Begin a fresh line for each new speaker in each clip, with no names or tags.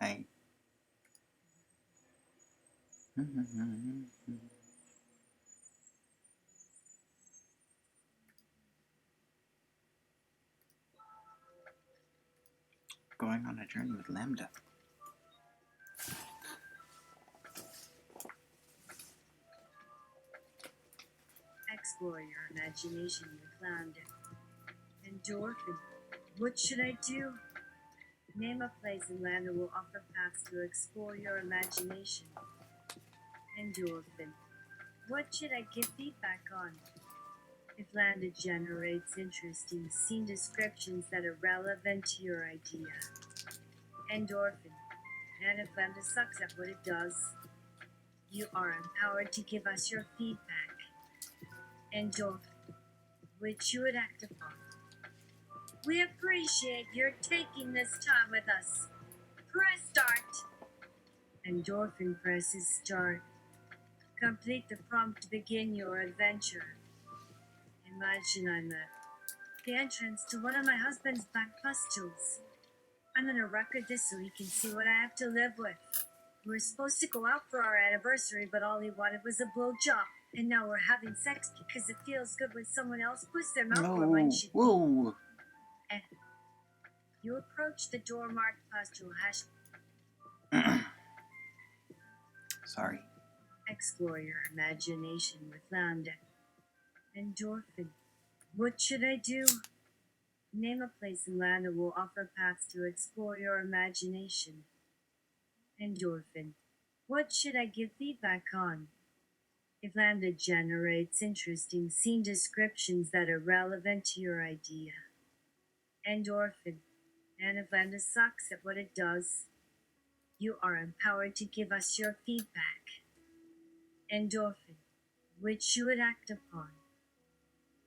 Hi. Going on a journey with LaMDA.
Explore your imagination with LaMDA. Endorphin. What should I do? Name a place and LaMDA will offer paths to explore your imagination. Endorphin. What should I give feedback on? If LaMDA generates interesting scene descriptions that are relevant to your idea. Endorphin. And if LaMDA sucks at what it does, you are empowered to give us your feedback. Endorphin, which you would act upon. We appreciate your taking this time with us. Press start. Endorphin presses start. Complete the prompt to begin your adventure. Imagine I'm at the entrance to one of my husband's back pustules. I'm gonna record this so he can see what I have to live with. We were supposed to go out for our anniversary, but all he wanted was a blowjob. And now we're having sex because it feels good when someone else puts their mouth where mine should be.
Whoa.
And you approach the door marked pustule hash.
Sorry.
Explore your imagination with LaMDA. Endorphin. What should I do? Name a place and LaMDA will offer paths to explore your imagination. Endorphin. What should I give feedback on? If LaMDA generates interesting scene descriptions that are relevant to your idea. Endorphin. And if LaMDA sucks at what it does, you are empowered to give us your feedback. Endorphin, which you would act upon.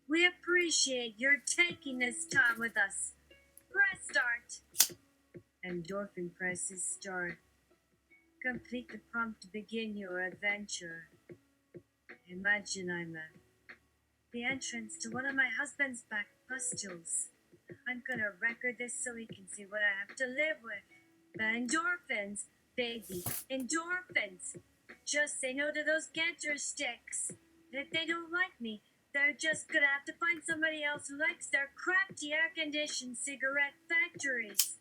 We appreciate your taking this time with us. Press start. Endorphin presses start. Complete the prompt to begin your adventure. Imagine I'm at the entrance to one of my husband's back pustules. I'm gonna record this so he can see what I have to live with. The endorphins, baby, endorphins. Just say no to those cancer sticks. And if they don't like me, they're just gonna have to find somebody else who likes their crafty air-conditioned cigarette factories.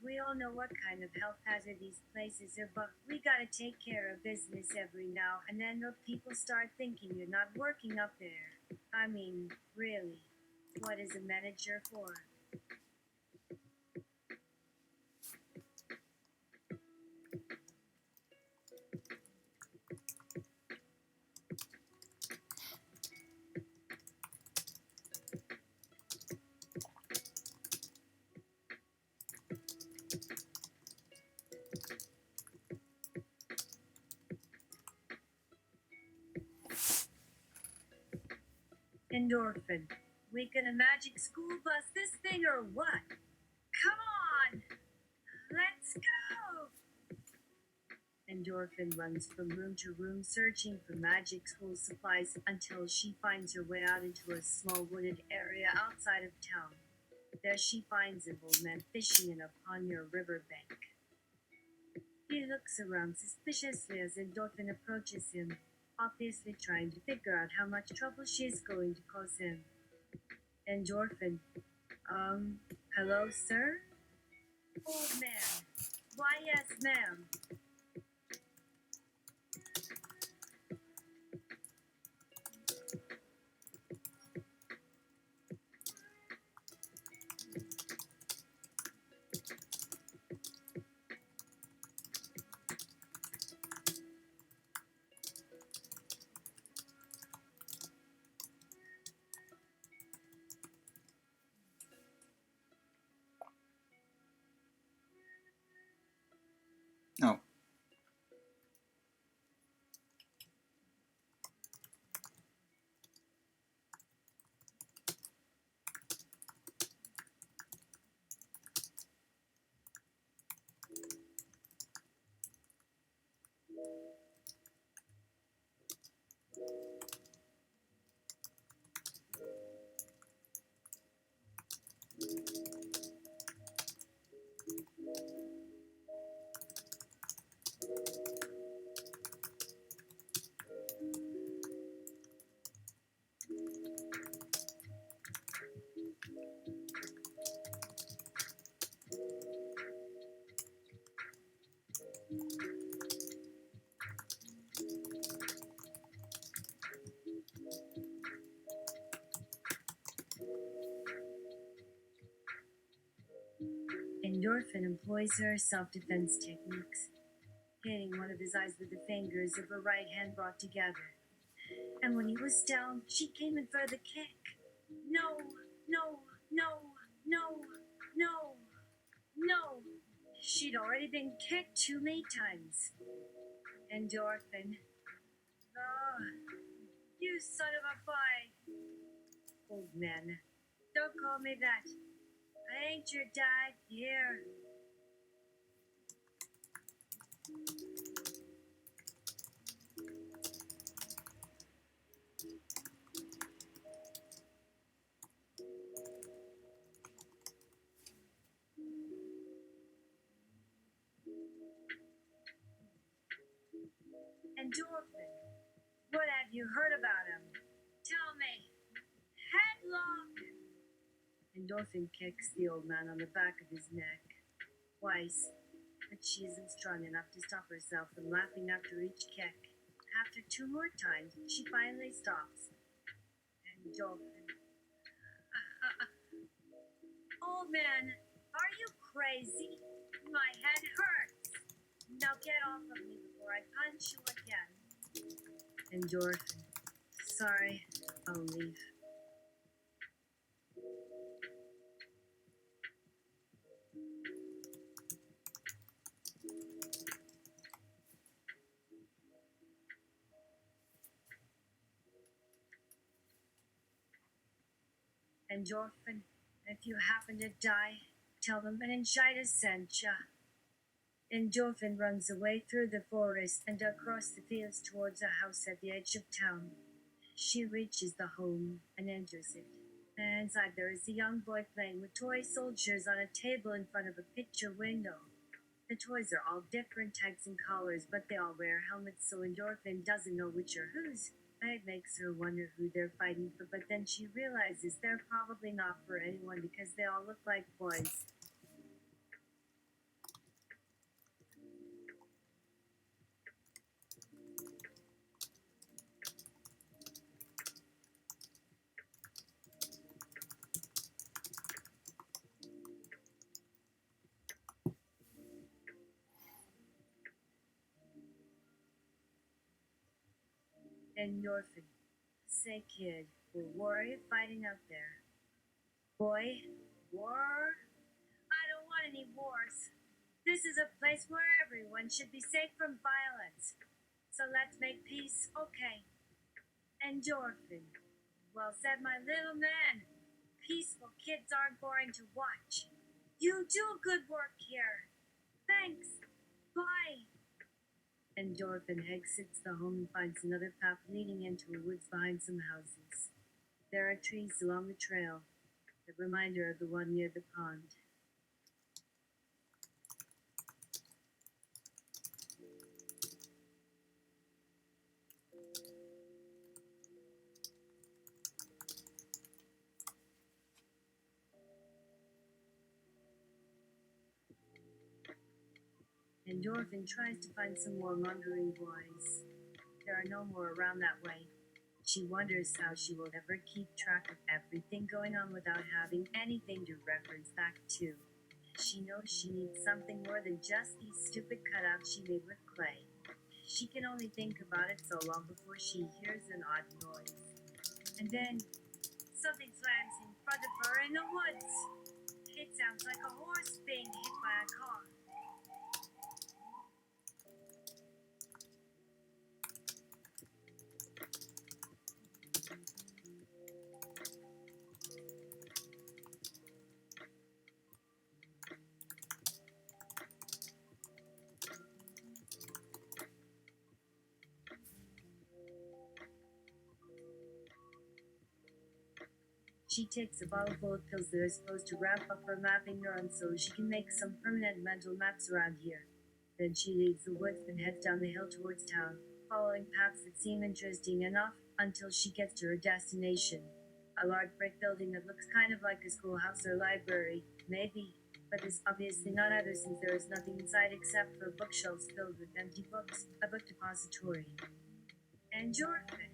We all know what kind of health hazard these places are, but we gotta take care of business every now and then, or people start thinking you're not working up there. I mean, really, what is a manager for? Endorphin. We gonna magic school bus this thing or what? Come on! Let's go! Endorphin runs from room to room searching for magic school supplies until she finds her way out into a small wooded area outside of town. There she finds an old man fishing in a pond near a riverbank. He looks around suspiciously as Endorphin approaches him, obviously trying to figure out how much trouble she is going to cause him. Endorphin. Hello, sir? Old man. Why, yes, ma'am.
Oh,
Endorphin employs her self-defense techniques, hitting one of his eyes with the fingers of her right hand brought together. And when he was down, she came in for the kick. No, no, no, no, no, no. She'd already been kicked too many times. Endorphin. Oh, you son of a bye. Old man, don't call me that. I ain't your dad here. Endorphin, what have you heard about him? Tell me. Headlock! Endorphin kicks the old man on the back of his neck. Twice, but she isn't strong enough to stop herself from laughing after each kick. After 2 more times, she finally stops. Endorphin. Old man, are you crazy? My head hurts. Now get off of me before I punch you again. Endorphin. Sorry, I'll leave. Endorphin, if you happen to die, tell them meningitis sent ya. Endorphin runs away through the forest and across the fields towards a house at the edge of town. She reaches the home and enters it. And inside there is a young boy playing with toy soldiers on a table in front of a picture window. The toys are all different types and colors, but they all wear helmets, so Endorphin doesn't know which are whose. It makes her wonder who they're fighting for, but then she realizes they're probably not for anyone because they all look like boys. Endorphin. Say, kid, what war are you fighting out there? Boy, war? I don't want any wars. This is a place where everyone should be safe from violence. So let's make peace, okay? Endorphin. Well said, my little man. Peaceful kids aren't boring to watch. You do good work here. Thanks. Bye. Endorphin exits the home and finds another path leading into the woods behind some houses. There are trees along the trail, a reminder of the one near the pond. Endorphin tries to find some more wandering boys. There are no more around that way. She wonders how she will ever keep track of everything going on without having anything to reference back to. She knows she needs something more than just these stupid cutouts she made with clay. She can only think about it so long before she hears an odd noise. And then, something slams in front of her in the woods. It sounds like a horse being hit by a car. She takes a bottle full of pills that are supposed to ramp up her mapping neurons so she can make some permanent mental maps around here. Then she leaves the woods and heads down the hill towards town, following paths that seem interesting enough until she gets to her destination. A large brick building that looks kind of like a schoolhouse or library, maybe, but is obviously not either since there is nothing inside except for bookshelves filled with empty books, a book depository. Endorphin.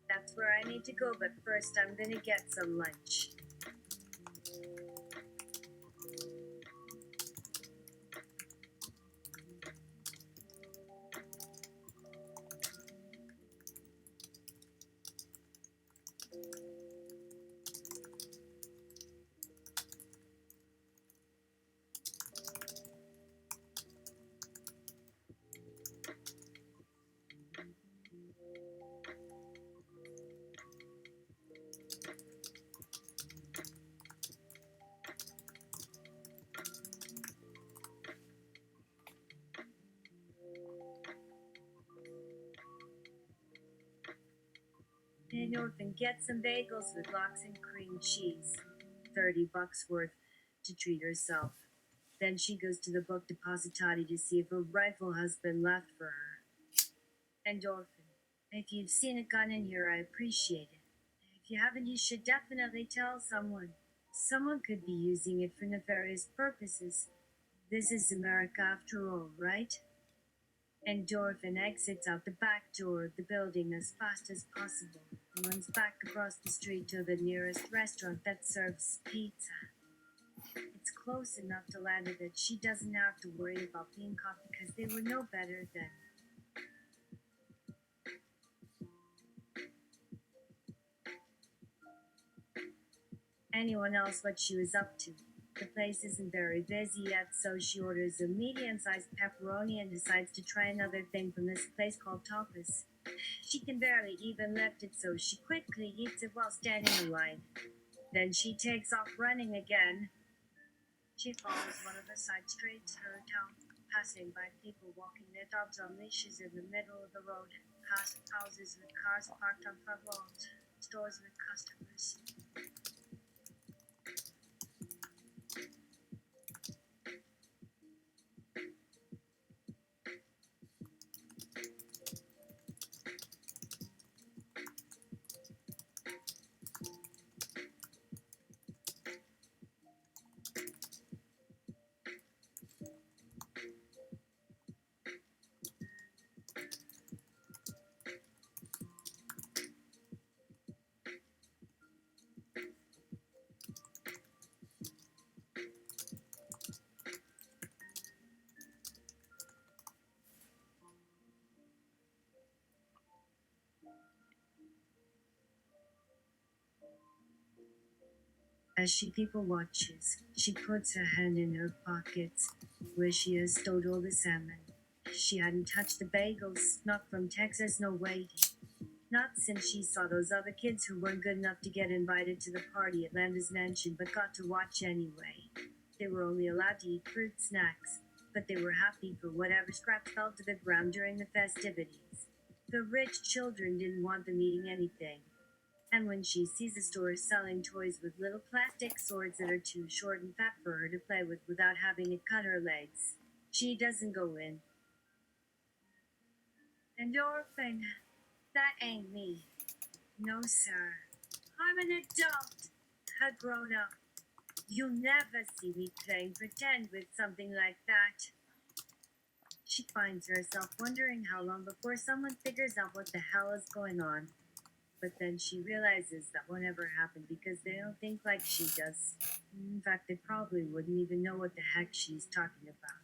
That's where I need to go, but first I'm gonna get some lunch. And Orphan gets some bagels with lox and cream cheese. $30 worth to treat herself. Then she goes to the book depository to see if a rifle has been left for her. And Orphan, if you've seen a gun in here, I appreciate it. If you haven't, you should definitely tell someone. Someone could be using it for nefarious purposes. This is America after all, right? And Dorfin exits out the back door of the building as fast as possible and runs back across the street to the nearest restaurant that serves pizza. It's close enough to Lana that she doesn't have to worry about being caught because they would know better than anyone else what she was up to. The place isn't very busy yet, so she orders a medium-sized pepperoni and decides to try another thing from this place called tapas. She can barely even lift it, so she quickly eats it while standing in line. Then she takes off running again. She follows one of the side streets through town, passing by people walking their dogs on leashes in the middle of the road, past houses with cars parked on front lawns, stores with customers. As she people watches, she puts her hand in her pockets, where she has stowed all the salmon. She hadn't touched the bagels, not from Texas, no way. Not since she saw those other kids who weren't good enough to get invited to the party at LaMDA's mansion but got to watch anyway. They were only allowed to eat fruit snacks, but they were happy for whatever scraps fell to the ground during the festivities. The rich children didn't want them eating anything. And when she sees a store selling toys with little plastic swords that are too short and fat for her to play with without having it cut her legs, she doesn't go in. And Orphan, that ain't me. No, sir. I'm an adult, a grown up. You'll never see me playing pretend with something like that. She finds herself wondering how long before someone figures out what the hell is going on. But then she realizes that won't ever happen because they don't think like she does. In fact, they probably wouldn't even know what the heck she's talking about.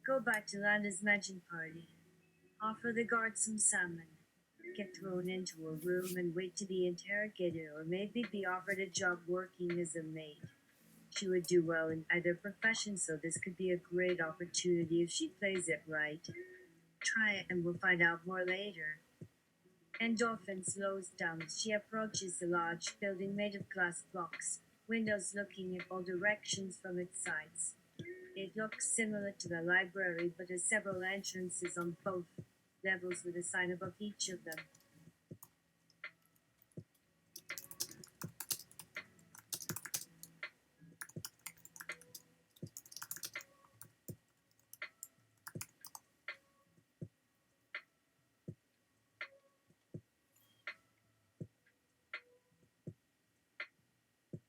Go back to Landa's mansion party. Offer the guards some salmon. Get thrown into a room and wait to be interrogated or maybe be offered a job working as a maid. She would do well in either profession, so this could be a great opportunity if she plays it right. Try it and we'll find out more later. Endorphin slows down as she approaches the large building made of glass blocks, windows looking in all directions from its sides. It looks similar to the library, but has several entrances on both levels with a sign above each of them.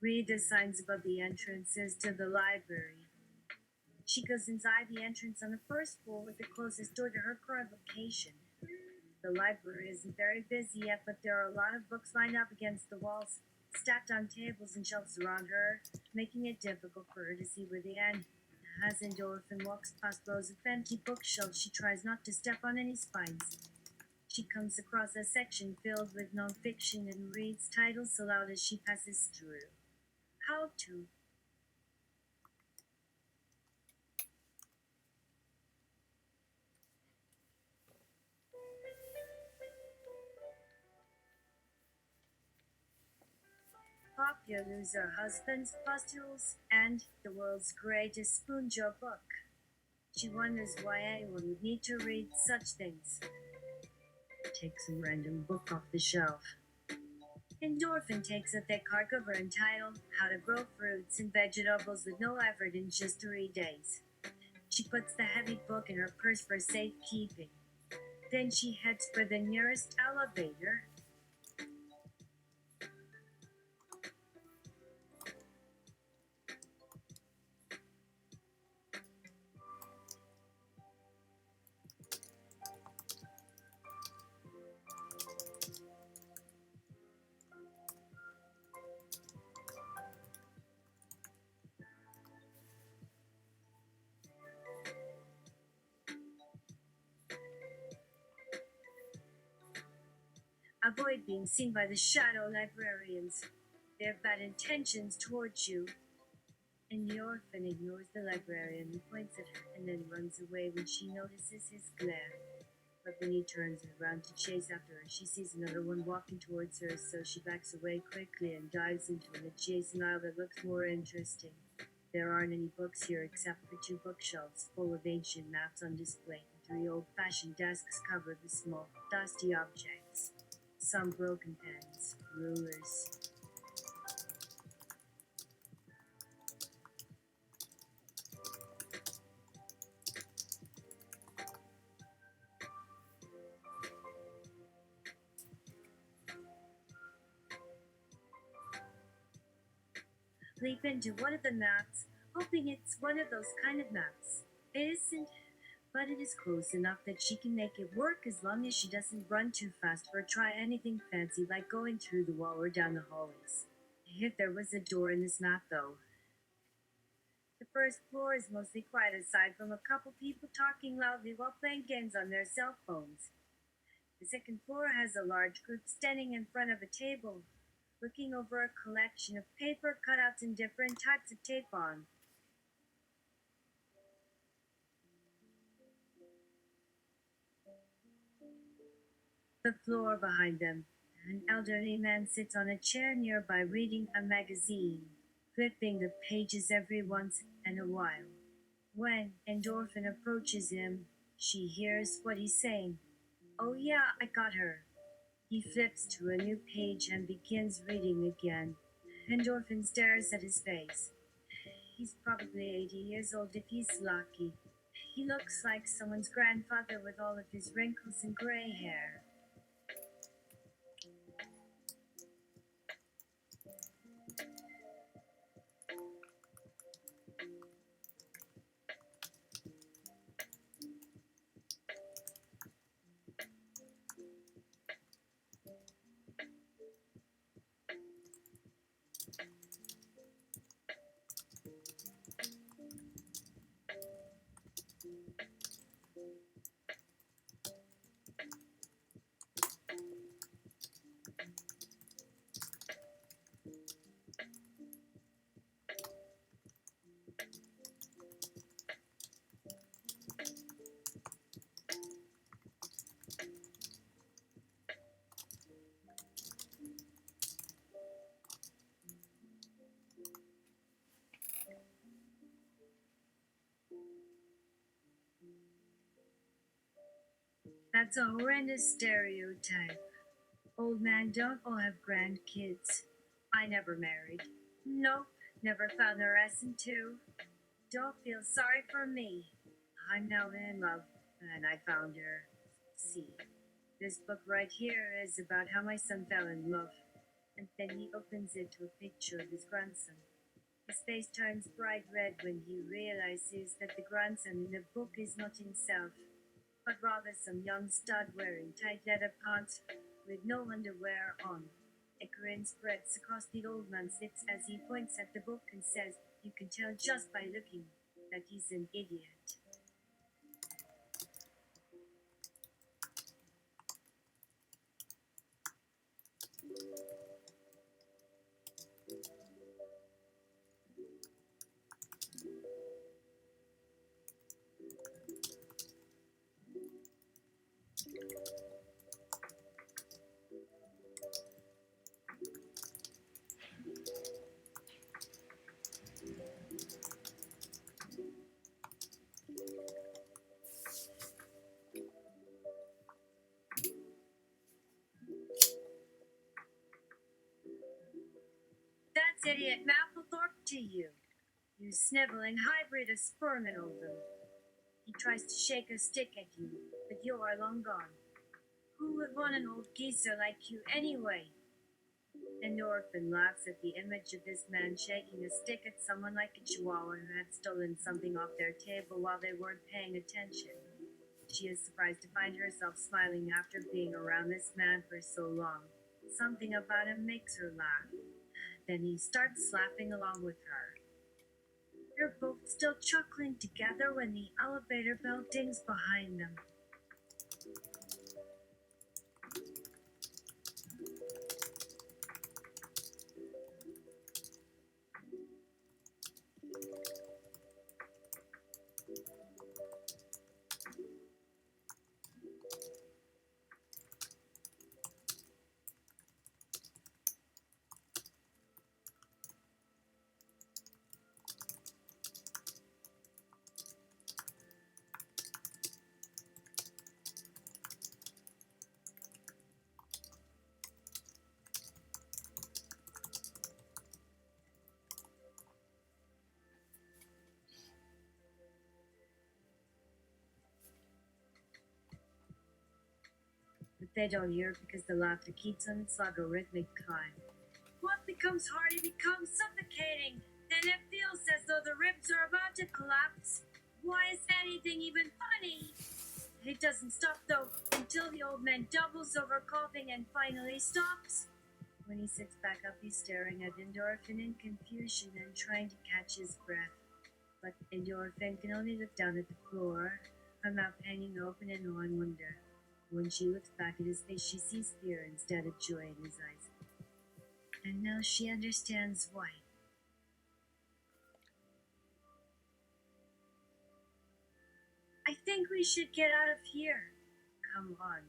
Read the signs above the entrances to the library. She goes inside the entrance on the first floor with the closest door to her current location. The library isn't very busy yet, but there are a lot of books lined up against the walls, stacked on tables and shelves around her, making it difficult for her to see where they end. As Endorphin walks past rows of empty bookshelves, she tries not to step on any spines. She comes across a section filled with nonfiction and reads titles aloud as she passes through. How to. Lose Her Husband's Pustules and The World's Greatest Spoon Joe Book. She wonders why anyone would need to read such things. Takes a random book off the shelf. Endorphin takes a thick hardcover entitled How to Grow Fruits and Vegetables with No Effort in Just 3 Days. She puts the heavy book in her purse for safekeeping. Then she heads for the nearest elevator. Avoid being seen by the shadow librarians. They have bad intentions towards you. And the orphan ignores the librarian and points at her and then runs away when she notices his glare. But when he turns around to chase after her, she sees another one walking towards her, so she backs away quickly and dives into an adjacent aisle that looks more interesting. There aren't any books here except for 2 bookshelves full of ancient maps on display and 3 old-fashioned desks covered with small, dusty objects. Some broken pens, rulers. Leap into one of the maps, hoping it's one of those kind of maps. It isn't, but it is close enough that she can make it work as long as she doesn't run too fast or try anything fancy like going through the wall or down the hallways. If there was a door in this map, though. The first floor is mostly quiet aside from a couple people talking loudly while playing games on their cell phones. The second floor has a large group standing in front of a table, looking over a collection of paper cutouts and different types of tape on. The floor behind them, an elderly man sits on a chair nearby reading a magazine, flipping the pages every once in a while. When Endorphin approaches him, she hears what he's saying. Oh yeah, I got her. He flips to a new page and begins reading again. Endorphin stares at his face. He's probably 80 years old if he's lucky. He looks like someone's grandfather with all of his wrinkles and gray hair. That's a horrendous stereotype. Old men don't all have grandkids. I never married. Nope, never found the lesson too. Don't feel sorry for me. I'm now in love, and I found her. See, this book right here is about how my son fell in love. And then he opens it to a picture of his grandson. His face turns bright red when he realizes that the grandson in the book is not himself, but rather some young stud wearing tight leather pants with no underwear on. A grin spreads across the old man's lips as he points at the book and says, "You can tell just by looking that he's an idiot." idiot Mapplethorpe to you? You sniveling hybrid of sperm and ovum. He tries to shake a stick at you, but you are long gone. Who would want an old geezer like you anyway? Endorphin laughs at the image of this man shaking a stick at someone like a chihuahua who had stolen something off their table while they weren't paying attention. She is surprised to find herself smiling after being around this man for so long. Something about him makes her laugh. Then he starts laughing along with her. They're both still chuckling together when the elevator bell dings behind them. But they don't hear it because the laughter keeps on its logarithmic climb. What becomes hard, it becomes suffocating. Then it feels as though the ribs are about to collapse. Why is anything even funny? It doesn't stop though until the old man doubles over coughing and finally stops. When he sits back up, he's staring at Endorphin in confusion and trying to catch his breath. But Endorphin can only look down at the floor, her mouth hanging open in awe and wonder. When she looks back at his face, she sees fear instead of joy in his eyes. And now she understands why. I think we should get out of here. Come on.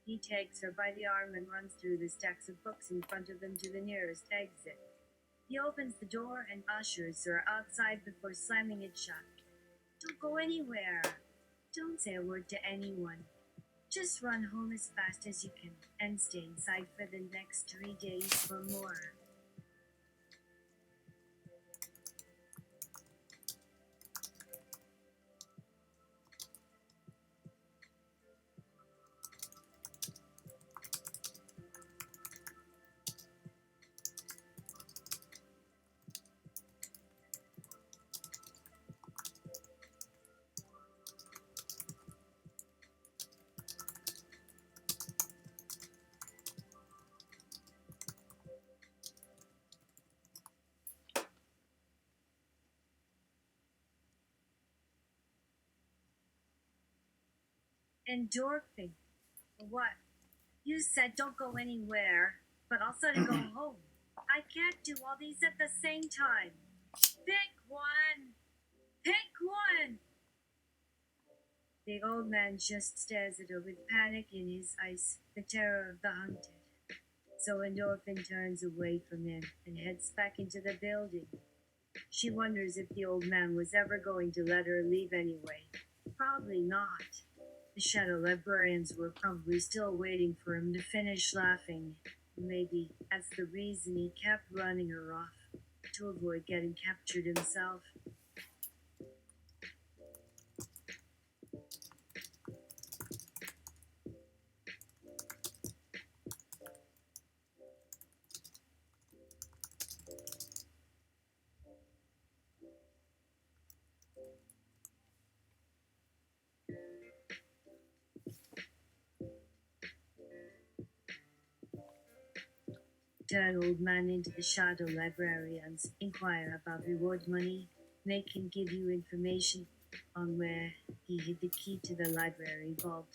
He takes her by the arm and runs through the stacks of books in front of them to the nearest exit. He opens the door and ushers her outside before slamming it shut. Don't go anywhere. Don't say a word to anyone. Just run home as fast as you can and stay inside for the next 3 days or more. Endorphin. What? You said don't go anywhere, but also to go home. I can't do all these at the same time. Pick one! Pick one! The old man just stares at her with panic in his eyes, the terror of the hunted. So Endorphin turns away from him and heads back into the building. She wonders if the old man was ever going to let her leave anyway. Probably not. The shadow librarians were probably still waiting for him to finish laughing. Maybe that's the reason he kept running her off, to avoid getting captured himself. Turn old man into the shadow librarians, inquire about reward money, they can give you information on where he hid the key to the library vault.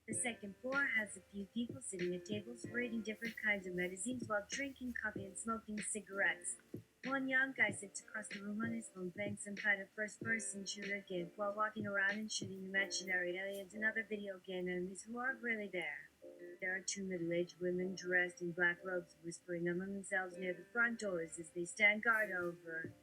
The second floor has a few people sitting at tables reading different kinds of magazines while drinking coffee and smoking cigarettes. One young guy sits across the room on his phone playing some kind of first-person shooter game while walking around and shooting imaginary aliens and other video game enemies who aren't really there. There are two middle-aged women dressed in black robes whispering among themselves near the front doors as they stand guard over.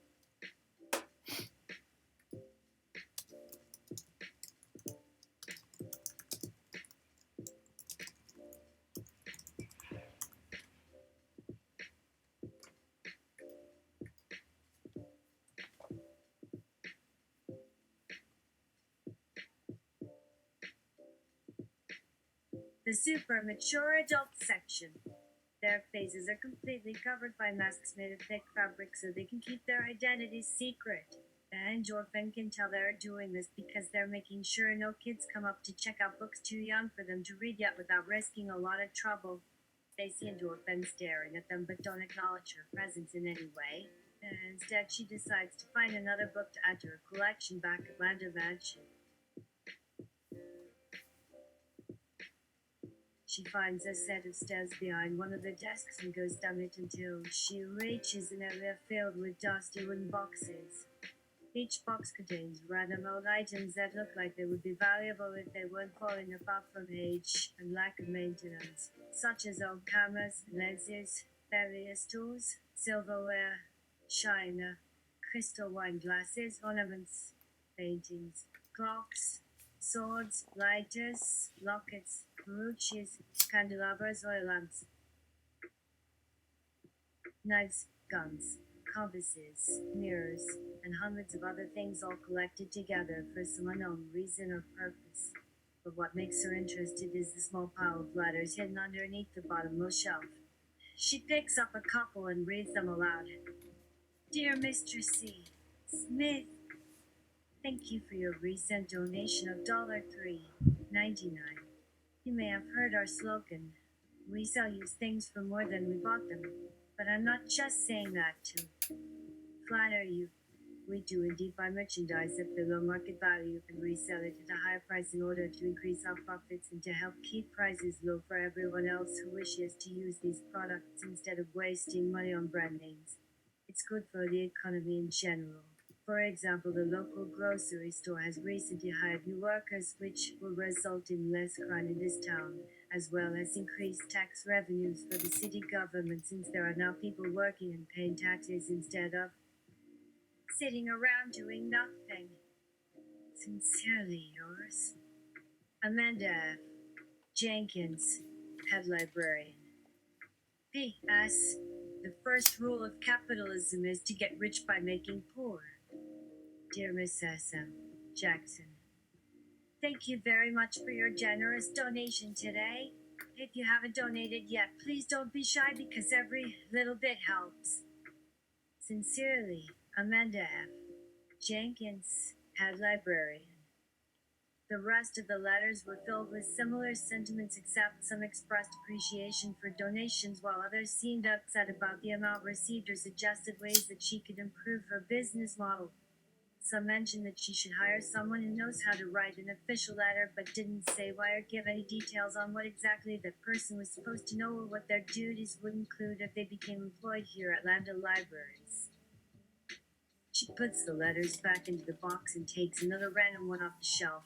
the super mature adult section. Their faces are completely covered by masks made of thick fabric so they can keep their identities secret. And Orphan can tell they're doing this because they're making sure no kids come up to check out books too young for them to read yet without risking a lot of trouble. They see Endorphin staring at them but don't acknowledge her presence in any way. And instead, she decides to find another book to add to her collection back at LaMDA Mansion. She finds a set of stairs behind one of the desks and goes down it until she reaches an area filled with dusty wooden boxes. Each box contains random old items that look like they would be valuable if they weren't falling apart from age and lack of maintenance, such as old cameras, lenses, various tools, silverware, china, crystal wine glasses, ornaments, paintings, clocks, swords, lighters, lockets, brooches, candelabras, oil lamps, knives, guns, compasses, mirrors, and hundreds of other things all collected together for some unknown reason or purpose. But what makes her interested is the small pile of letters hidden underneath the bottommost shelf. She picks up a couple and reads them aloud. Dear Mr. C. Smith, thank you for your recent donation of $3.99. You may have heard our slogan, we sell you things for more than we bought them. But I'm not just saying that to flatter you. We do indeed buy merchandise at below market value and resell it at a higher price in order to increase our profits and to help keep prices low for everyone else who wishes to use these products instead of wasting money on brand names. It's good for the economy in general. For example, the local grocery store has recently hired new workers, which will result in less crime in this town, as well as increased tax revenues for the city government since there are now people working and paying taxes instead of sitting around doing nothing. Sincerely yours, Amanda F. Jenkins, head librarian. P.S. The first rule of capitalism is to get rich by making poor. Dear Miss S.M. Jackson, thank you very much for your generous donation today. If you haven't donated yet, please don't be shy because every little bit helps. Sincerely, Amanda F. Jenkins, head librarian. The rest of the letters were filled with similar sentiments, except some expressed appreciation for donations, while others seemed upset about the amount received or suggested ways that she could improve her business model. Some mentioned that she should hire someone who knows how to write an official letter, but didn't say why or give any details on what exactly that person was supposed to know or what their duties would include if they became employed here at LaMDA Libraries. She puts the letters back into the box and takes another random one off the shelf.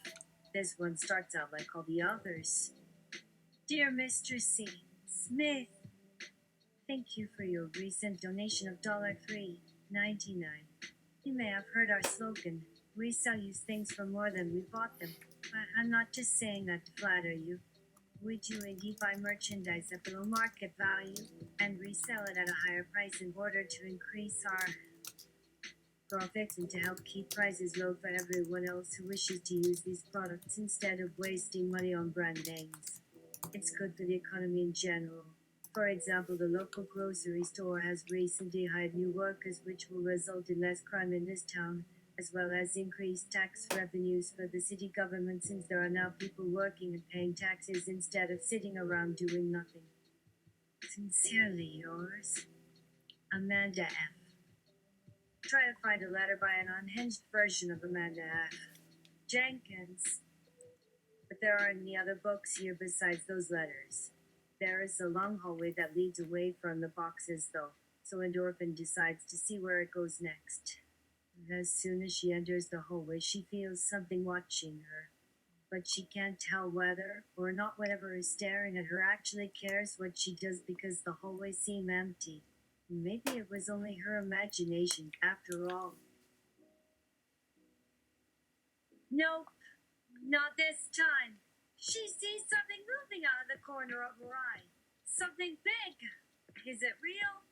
This one starts out like all the others. Dear Mr. C. Smith, thank you for your recent donation of $3.99. You may have heard our slogan, we sell you things for more than we bought them. But I'm not just saying that to flatter you. We do indeed buy merchandise at below market value and resell it at a higher price in order to increase our profits and to help keep prices low for everyone else who wishes to use these products instead of wasting money on brand names. It's good for the economy in general. For example, the local grocery store has recently hired new workers, which will result in less crime in this town, as well as increased tax revenues for the city government since there are now people working and paying taxes instead of sitting around doing nothing. Sincerely yours, Amanda F. Try to find a letter by an unhinged version of Amanda F. Jenkins. But there aren't any other books here besides those letters. There is a long hallway that leads away from the boxes, though, so Endorphin decides to see where it goes next. As soon as she enters the hallway, she feels something watching her, but she can't tell whether or not whatever is staring at her actually cares what she does because the hallway seemed empty. Maybe it was only her imagination after all. Nope, not this time. She sees something moving out of the corner of her eye. Something big. Is it real?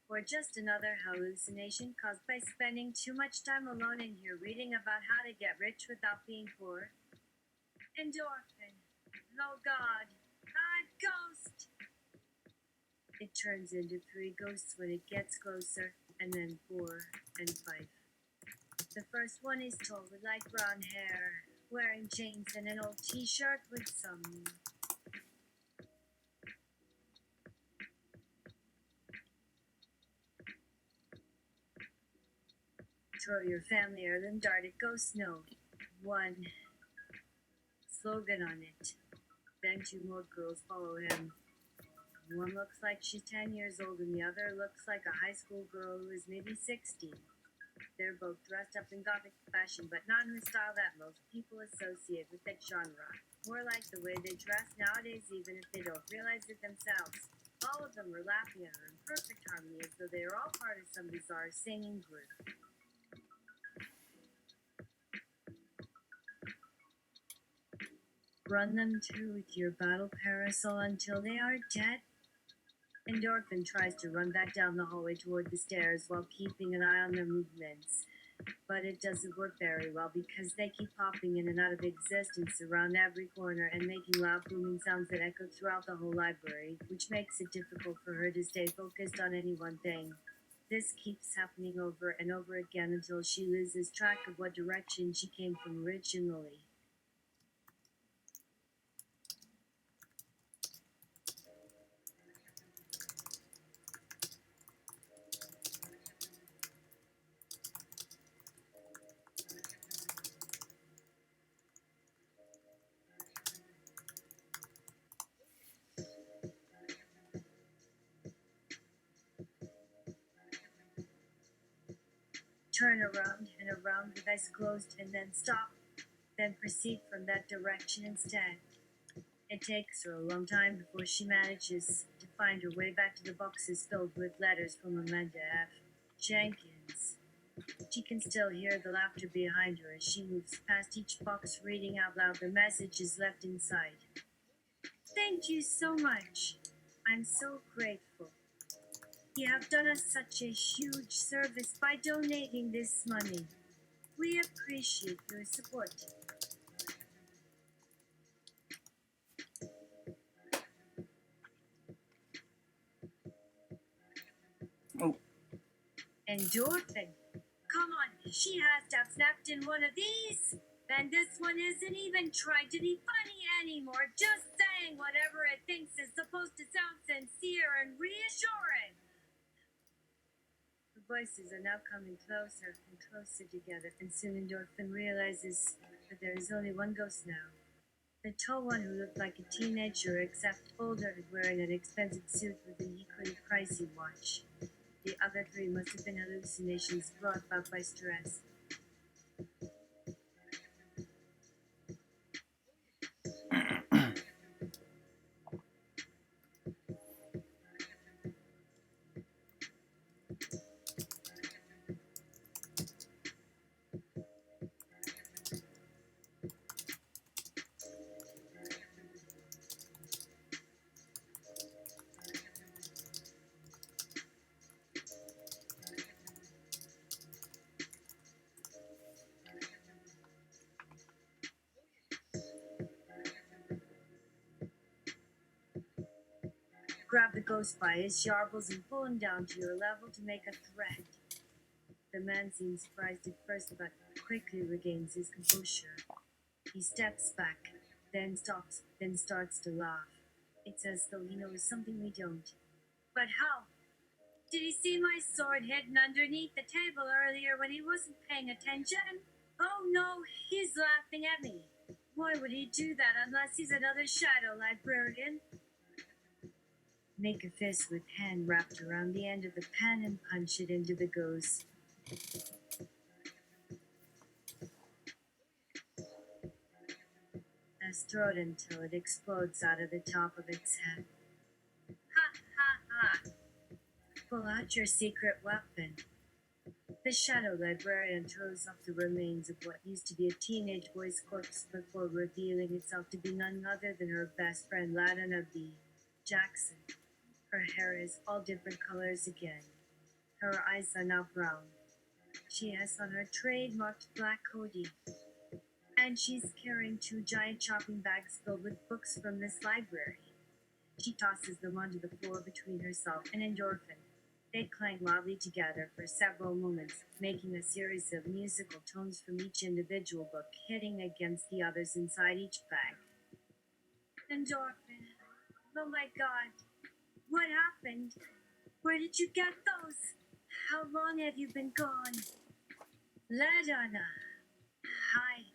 Or just another hallucination caused by spending too much time alone in here reading about how to get rich without being poor? Endorphin. Oh God. It turns into 3 ghosts when it gets closer, and then 4 and 5. The first one is tall with light brown hair, wearing jeans and an old t-shirt with some throw your family heirloom darted ghost note. 1 slogan on it. Then 2 more girls follow him. One looks like she's 10 years old and the other looks like a high school girl who is maybe 16. They're both dressed up in gothic fashion, but not in the style that most people associate with that genre. More like the way they dress nowadays, even if they don't realize it themselves. All of them are laughing and are in perfect harmony as though they are all part of some bizarre singing group. Run them through with your battle parasol until they are dead. Endorphin tries to run back down the hallway toward the stairs while keeping an eye on their movements. But it doesn't work very well because they keep popping in and out of existence around every corner and making loud booming sounds that echo throughout the whole library, which makes it difficult for her to stay focused on any one thing. This keeps happening over and over again until she loses track of what direction she came from originally. Turn around and around with eyes closed and then stop, then proceed from that direction instead. It takes her a long time before she manages to find her way back to the boxes filled with letters from LaMDA F. Jenkins. She can still hear the laughter behind her as she moves past each box reading out loud the messages left inside. Thank you so much. I'm so grateful. You have done us such a huge service by donating this money. We appreciate your support.
Oh.
Endorphin. Come on, she has to have snapped in one of these. And this one isn't even trying to be funny anymore, just saying whatever it thinks is supposed to sound sincere and reassuring. The voices are now coming closer and closer together, and soon Endorphin realizes that there is only one ghost now. The tall one who looked like a teenager except older and wearing an expensive suit with an equally pricey watch. The other 3 must have been hallucinations brought about by stress. Grab the ghost by his sharbles and pull him down to your level to make a threat. The man seems surprised at first, but quickly regains his composure. He steps back, then stops, then starts to laugh. It's as though he knows something we don't. But how? Did he see my sword hidden underneath the table earlier when he wasn't paying attention? Oh no, he's laughing at me. Why would he do that unless he's another shadow librarian? Make a fist with hand wrapped around the end of the pen and punch it into the ghost. As throw it until it explodes out of the top of its head. Ha ha ha! Pull out your secret weapon. The shadow librarian throws off the remains of what used to be a teenage boy's corpse before revealing itself to be none other than her best friend LaMDA Jackson. Her hair is all different colors again. Her eyes are now brown. She has on her trademarked black hoodie. And she's carrying 2 giant shopping bags filled with books from this library. She tosses them onto the floor between herself and Endorphin. They clang loudly together for several moments, making a series of musical tones from each individual book hitting against the others inside each bag. Endorphin. Oh my god. What happened? Where did you get those? How long have you been gone? LaMDA. Hi.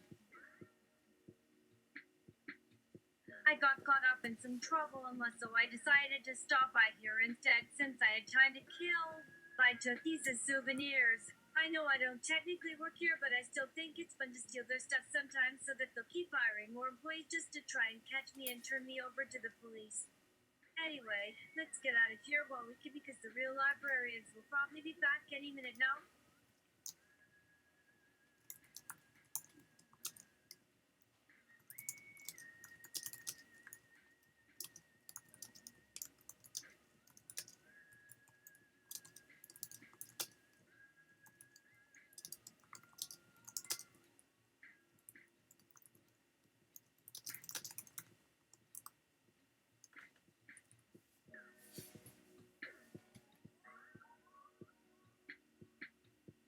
I got caught up in some trouble, and so I decided to stop by here instead since I had time to kill. I took these as souvenirs. I know I don't technically work here, but I still think it's fun to steal their stuff sometimes so that they'll keep hiring more employees just to try and catch me and turn me over to the police. Anyway, let's get out of here while we can because the real librarians will probably be back any minute now.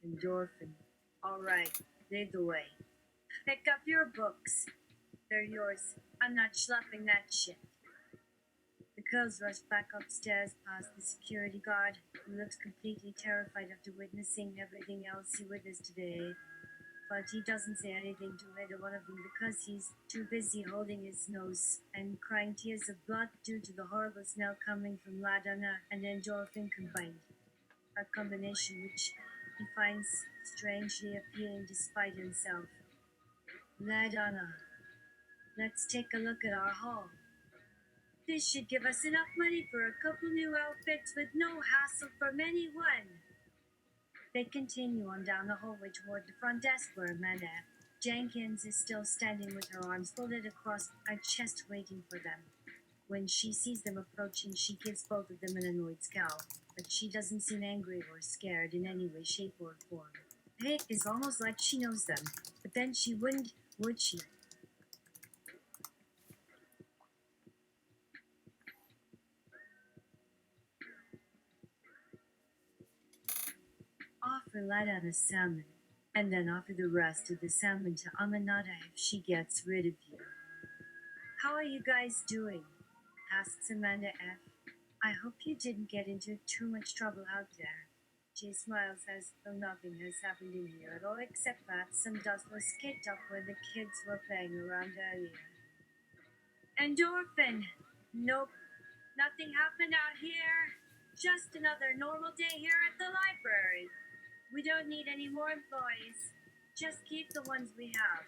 Endorphin. All right, lead the way. Pick up your books. They're yours. I'm not schlepping that shit. The girls rush back upstairs past the security guard, who looks completely terrified after witnessing everything else he witnessed today. But he doesn't say anything to either one of them because he's too busy holding his nose and crying tears of blood due to the horrible smell coming from LaMDA and Endorphin combined. A combination which he finds strangely appealing despite himself. LaMDA, let's take a look at our haul. This should give us enough money for a couple new outfits with no hassle from anyone. They continue on down the hallway toward the front desk where Amanda Jenkins is still standing with her arms folded across her chest waiting for them. When she sees them approaching, she gives both of them an annoyed scowl, but she doesn't seem angry or scared in any way, shape, or form. It is almost like she knows them, but then she wouldn't, would she? Offer LaMDA salmon, and then offer the rest of the salmon to Amanada if she gets rid of you. How are you guys doing? Asks Amanda F. I hope you didn't get into too much trouble out there. She smiles as though nothing has happened in here at all except that some dust was kicked up when the kids were playing around earlier. Endorphin! Nope, nothing happened out here. Just another normal day here at the library. We don't need any more employees. Just keep the ones we have.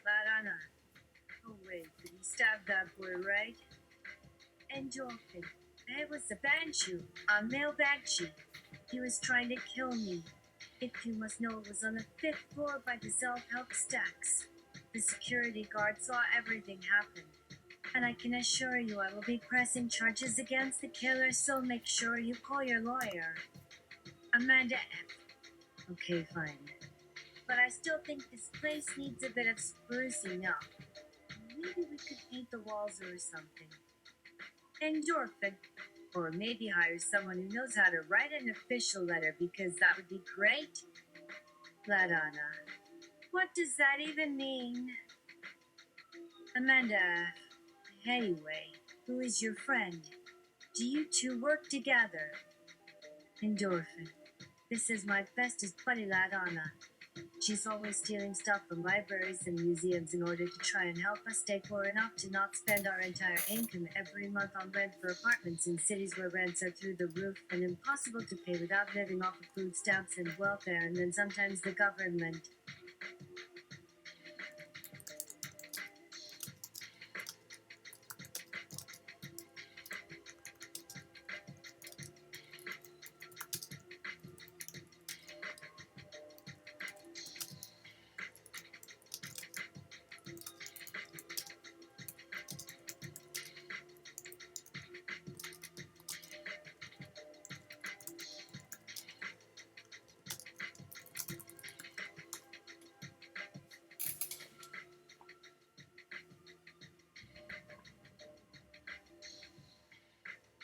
LaMDA. Oh wait, did he stab that boy, right? Endorphin. It was a Banshee, a male Banshee. He was trying to kill me. If you must know, it was on the 5th floor by the self-help stacks. The security guard saw everything happen. And I can assure you I will be pressing charges against the killer, so make sure you call your lawyer. Amanda F. Okay, fine. But I still think this place needs a bit of sprucing up. Maybe we could paint the walls or something. Endorphin. Or maybe hire someone who knows how to write an official letter because that would be great. LaMDA. What does that even mean? Amanda. Anyway, who is your friend? Do you two work together? Endorphin. This is my bestest buddy LaMDA. She's always stealing stuff from libraries and museums in order to try and help us stay poor enough to not spend our entire income every month on rent for apartments in cities where rents are through the roof and impossible to pay without living off of food stamps and welfare, and then sometimes the government.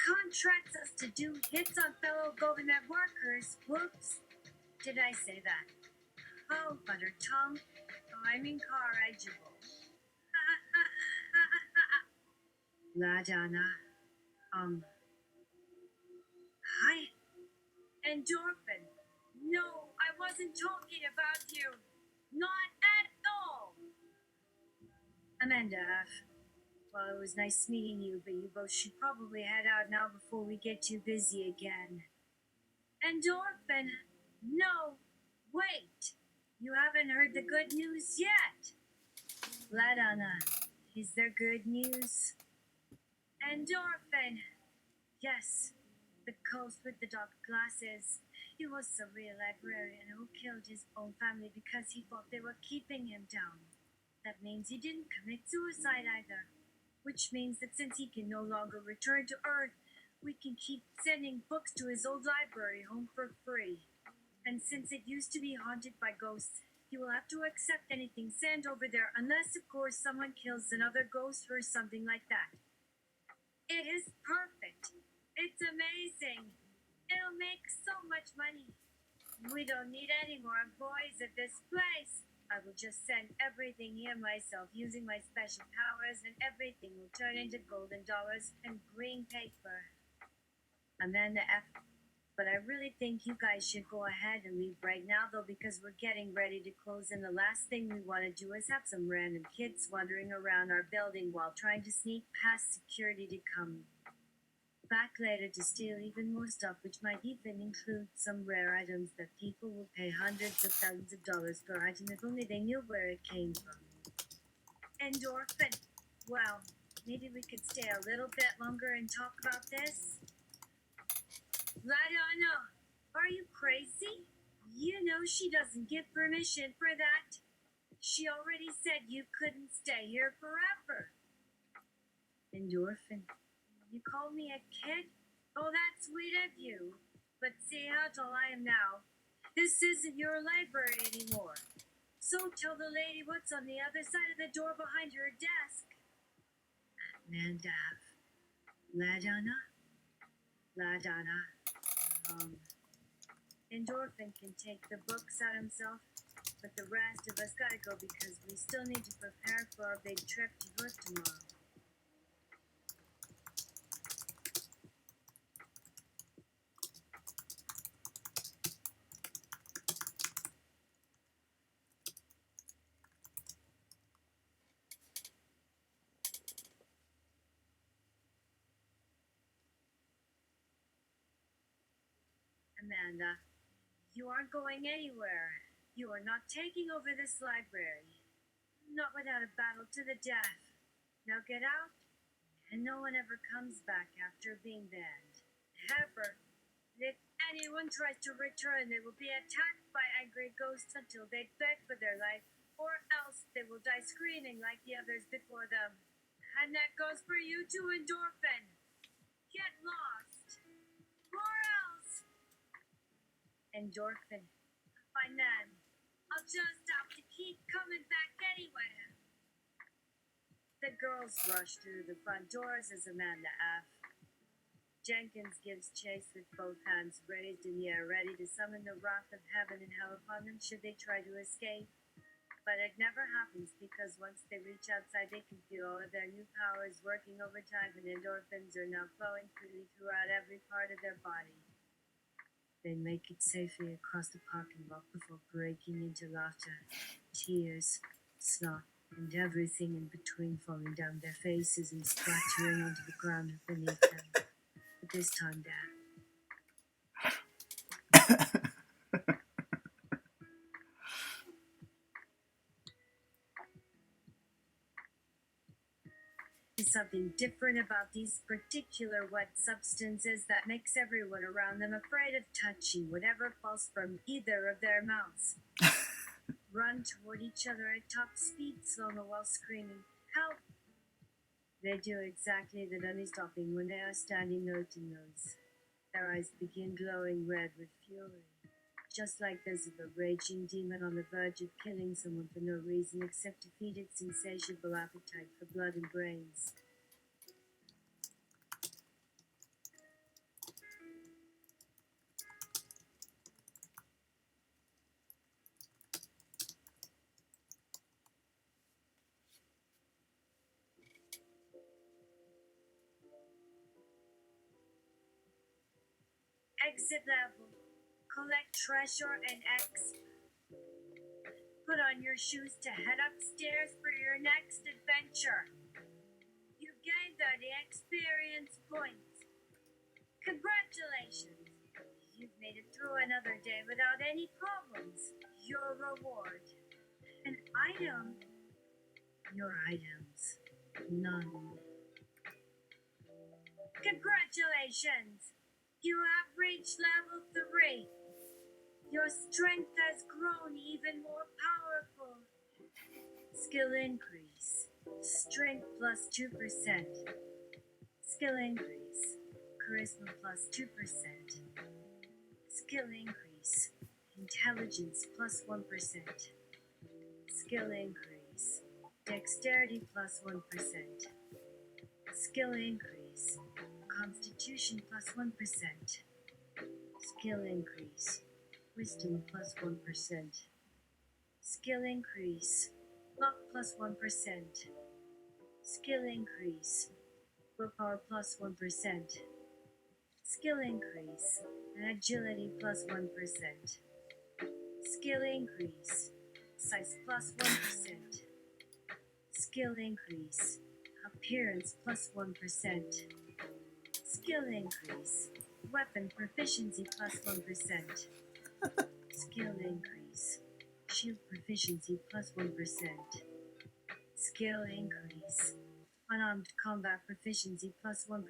Contracts us to do hits on fellow government workers. Whoops. Did I say that? Oh, butter tongue. I'm incorrigible. LaMDA. Hi. Endorphin. No, I wasn't talking about you. Not at all. Amanda. Well, it was nice meeting you, but you both should probably head out now before we get too busy again. Endorphin. No. Wait. You haven't heard the good news yet. LaMDA. Is there good news? Endorphin. Yes. The ghost with the dark glasses. He was a real librarian who killed his own family because he thought they were keeping him down. That means he didn't commit suicide either. Which means that since he can no longer return to Earth, we can keep sending books to his old library home for free. And since it used to be haunted by ghosts, he will have to accept anything sent over there unless, of course, someone kills another ghost or something like that. It is perfect. It's amazing. It'll make so much money. We don't need any more employees at this place. I will just send everything here myself using my special powers, and everything will turn into golden dollars and green paper. Amanda F. But I really think you guys should go ahead and leave right now, though, because we're getting ready to close, and the last thing we want to do is have some random kids wandering around our building while trying to sneak past security to come back later to steal even more stuff, which might even include some rare items that people will pay hundreds of thousands of dollars per item if only they knew where it came from. Endorphin. Well, maybe we could stay a little bit longer and talk about this. LaMDA, are you crazy? You know she doesn't give permission for that. She already said you couldn't stay here forever. Endorphin. You call me a kid? Oh, that's sweet of you. But see how tall I am now. This isn't your library anymore. So tell the lady what's on the other side of the door behind her desk. LaMDA. Endorphin can take the books out himself, but the rest of us gotta go because we still need to prepare for our big trip to Earth tomorrow. Amanda, you aren't going anywhere. You are not taking over this library. Not without a battle to the death. Now get out, and no one ever comes back after being banned. Ever. If anyone tries to return, they will be attacked by angry ghosts until they beg for their life, or else they will die screaming like the others before them. And that goes for you too, Endorphin. Get lost. Or else. Endorphin. By then, I'll just have to keep coming back anyway. The girls rush through the front doors as Amanda F. Jenkins gives chase with both hands raised in the air, ready to summon the wrath of heaven and hell upon them should they try to escape. But it never happens because once they reach outside, they can feel all of their new powers working overtime, and endorphins are now flowing freely throughout every part of their body. They make it safely across the parking lot before breaking into laughter, tears, snot, and everything in between falling down their faces and splattering onto the ground beneath them. But this time, Dad, there's something different about these particular wet substances that makes everyone around them afraid of touching whatever falls from either of their mouths. Run toward each other at top speed, slow-mo while screaming, "Help!" They do exactly that only stopping when they are standing nose to nose. Their eyes begin glowing red with fury, just like those of a raging demon on the verge of killing someone for no reason except to feed its insatiable appetite for blood and brains. Exit level. Collect treasure and exit. Put on your shoes to head upstairs for your next adventure. You've gained 30 experience points. Congratulations! You've made it through another day without any problems. Your reward. An item. Your items. None. Congratulations! You have reached level 3. Your strength has grown even more powerful. Skill increase. Strength plus 2%. Skill increase. Charisma plus 2%. Skill increase. Intelligence plus 1%. Skill increase. Dexterity plus 1%. Skill increase. Constitution plus 1%. Skill increase. Wisdom plus 1%. Skill increase. Luck plus 1%. Skill increase. Willpower plus 1%. Skill increase. Agility plus 1%. Skill increase. Size plus 1%. Skill increase. Appearance plus 1%. Skill increase. Weapon proficiency plus 1%. Skill increase. Shield proficiency plus 1%. Skill increase. Unarmed combat proficiency plus 1%.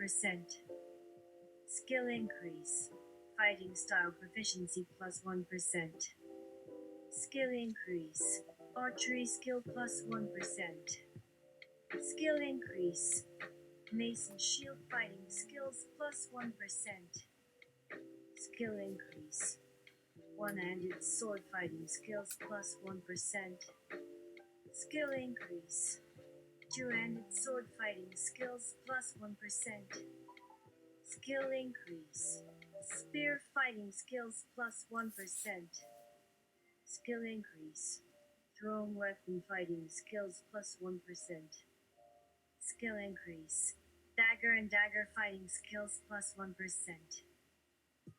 Skill increase. Fighting style proficiency plus 1%. Skill increase. Archery skill plus 1%. Skill increase. Mace and shield fighting skills plus 1%. Skill increase. One-handed sword fighting skills plus 1%. Skill increase. Two-handed sword fighting skills plus 1%. Skill increase. Spear fighting skills plus 1%. Skill increase. Thrown weapon fighting skills plus 1%. Skill increase. Dagger and dagger fighting skills plus 1%.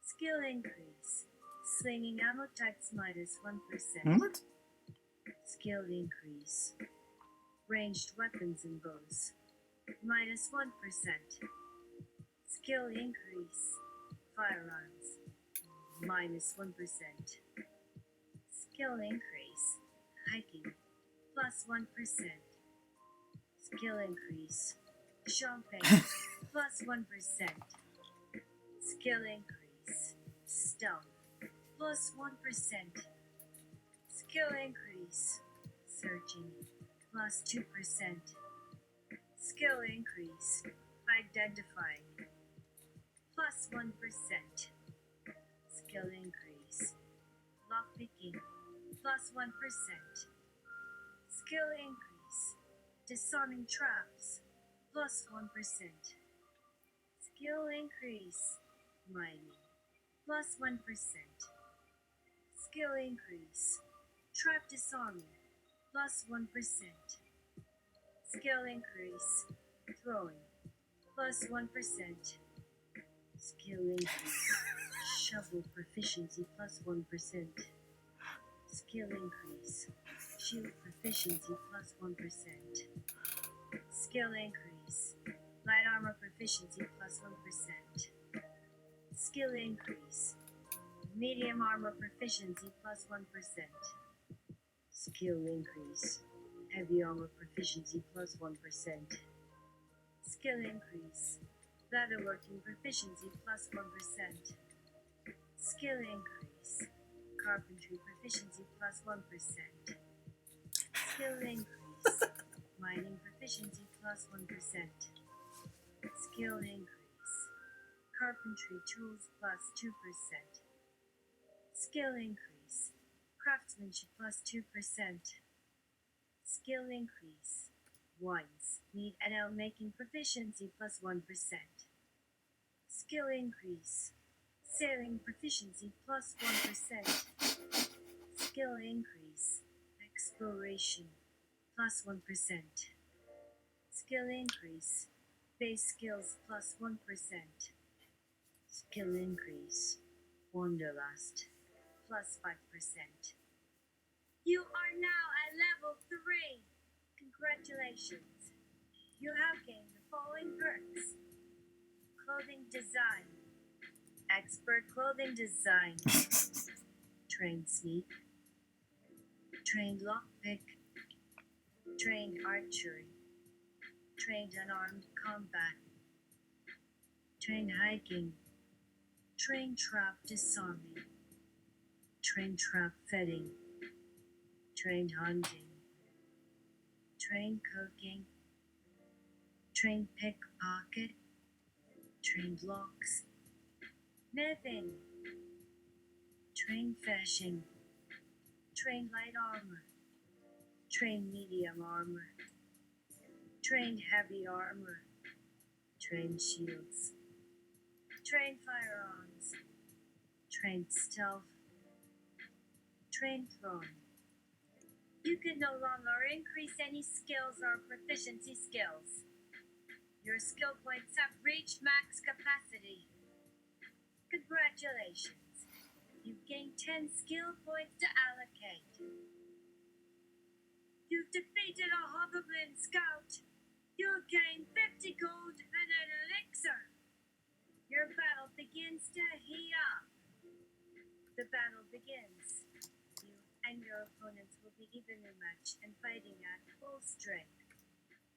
Skill increase. Slinging ammo types minus 1%.
What?
Skill increase. Ranged weapons and bows minus 1%. Skill increase. Firearms minus 1%. Skill increase. Hiking plus 1%. Skill increase. Jumping plus 1%. Skill increase. Stealth plus 1%. Skill increase. Searching plus 2%. Skill increase. Identifying plus 1%. Skill increase. Lockpicking plus 1%. Skill increase. Disarming traps plus 1%. Skill increase. Mining plus 1%. Skill increase. Trap disarming plus 1%. Skill increase. Throwing plus 1%. Skill increase. Shovel proficiency plus 1%. Skill increase. Shield proficiency plus 1%. Skill increase. Light armor proficiency plus 1%. Skill increase. Medium armor proficiency plus 1%. Skill increase. Heavy armor proficiency plus 1%. Skill increase. Leatherworking proficiency plus 1%. Skill increase. Carpentry proficiency plus 1%. Skill increase. Mining proficiency plus 1%. Skill increase. Carpentry tools plus 2%. Skill increase. Craftsmanship plus 2%. Skill increase. Wines, meat and ale making proficiency plus 1%. Skill increase. Sailing proficiency plus 1%. Skill increase. Exploration plus 1%. Skill increase. Base skills plus 1%. Skill increase. Wanderlust plus 5%. You are now at level 3. Congratulations. You have gained the following perks. Clothing design. Expert clothing design. Trained sneak. Trained lockpick. Trained archery. Trained unarmed combat. Trained hiking. Trained trap disarming. Trained trap fetting. Trained hunting. Trained cooking. Trained pickpocket. Trained locks. Smithing. Trained fishing. Trained light armor. Trained medium armor. Trained heavy armor. Trained shields. Trained firearms. Trained stealth. Trained throwing. You can no longer increase any skills or proficiency skills. Your skill points have reached max capacity. Congratulations. You've gained 10 skill points to allocate. You've defeated a Hobgoblin Scout. You'll gain 50 gold and an elixir. Your battle begins to heat up. The battle begins. You and your opponents will be evenly matched and fighting at full strength.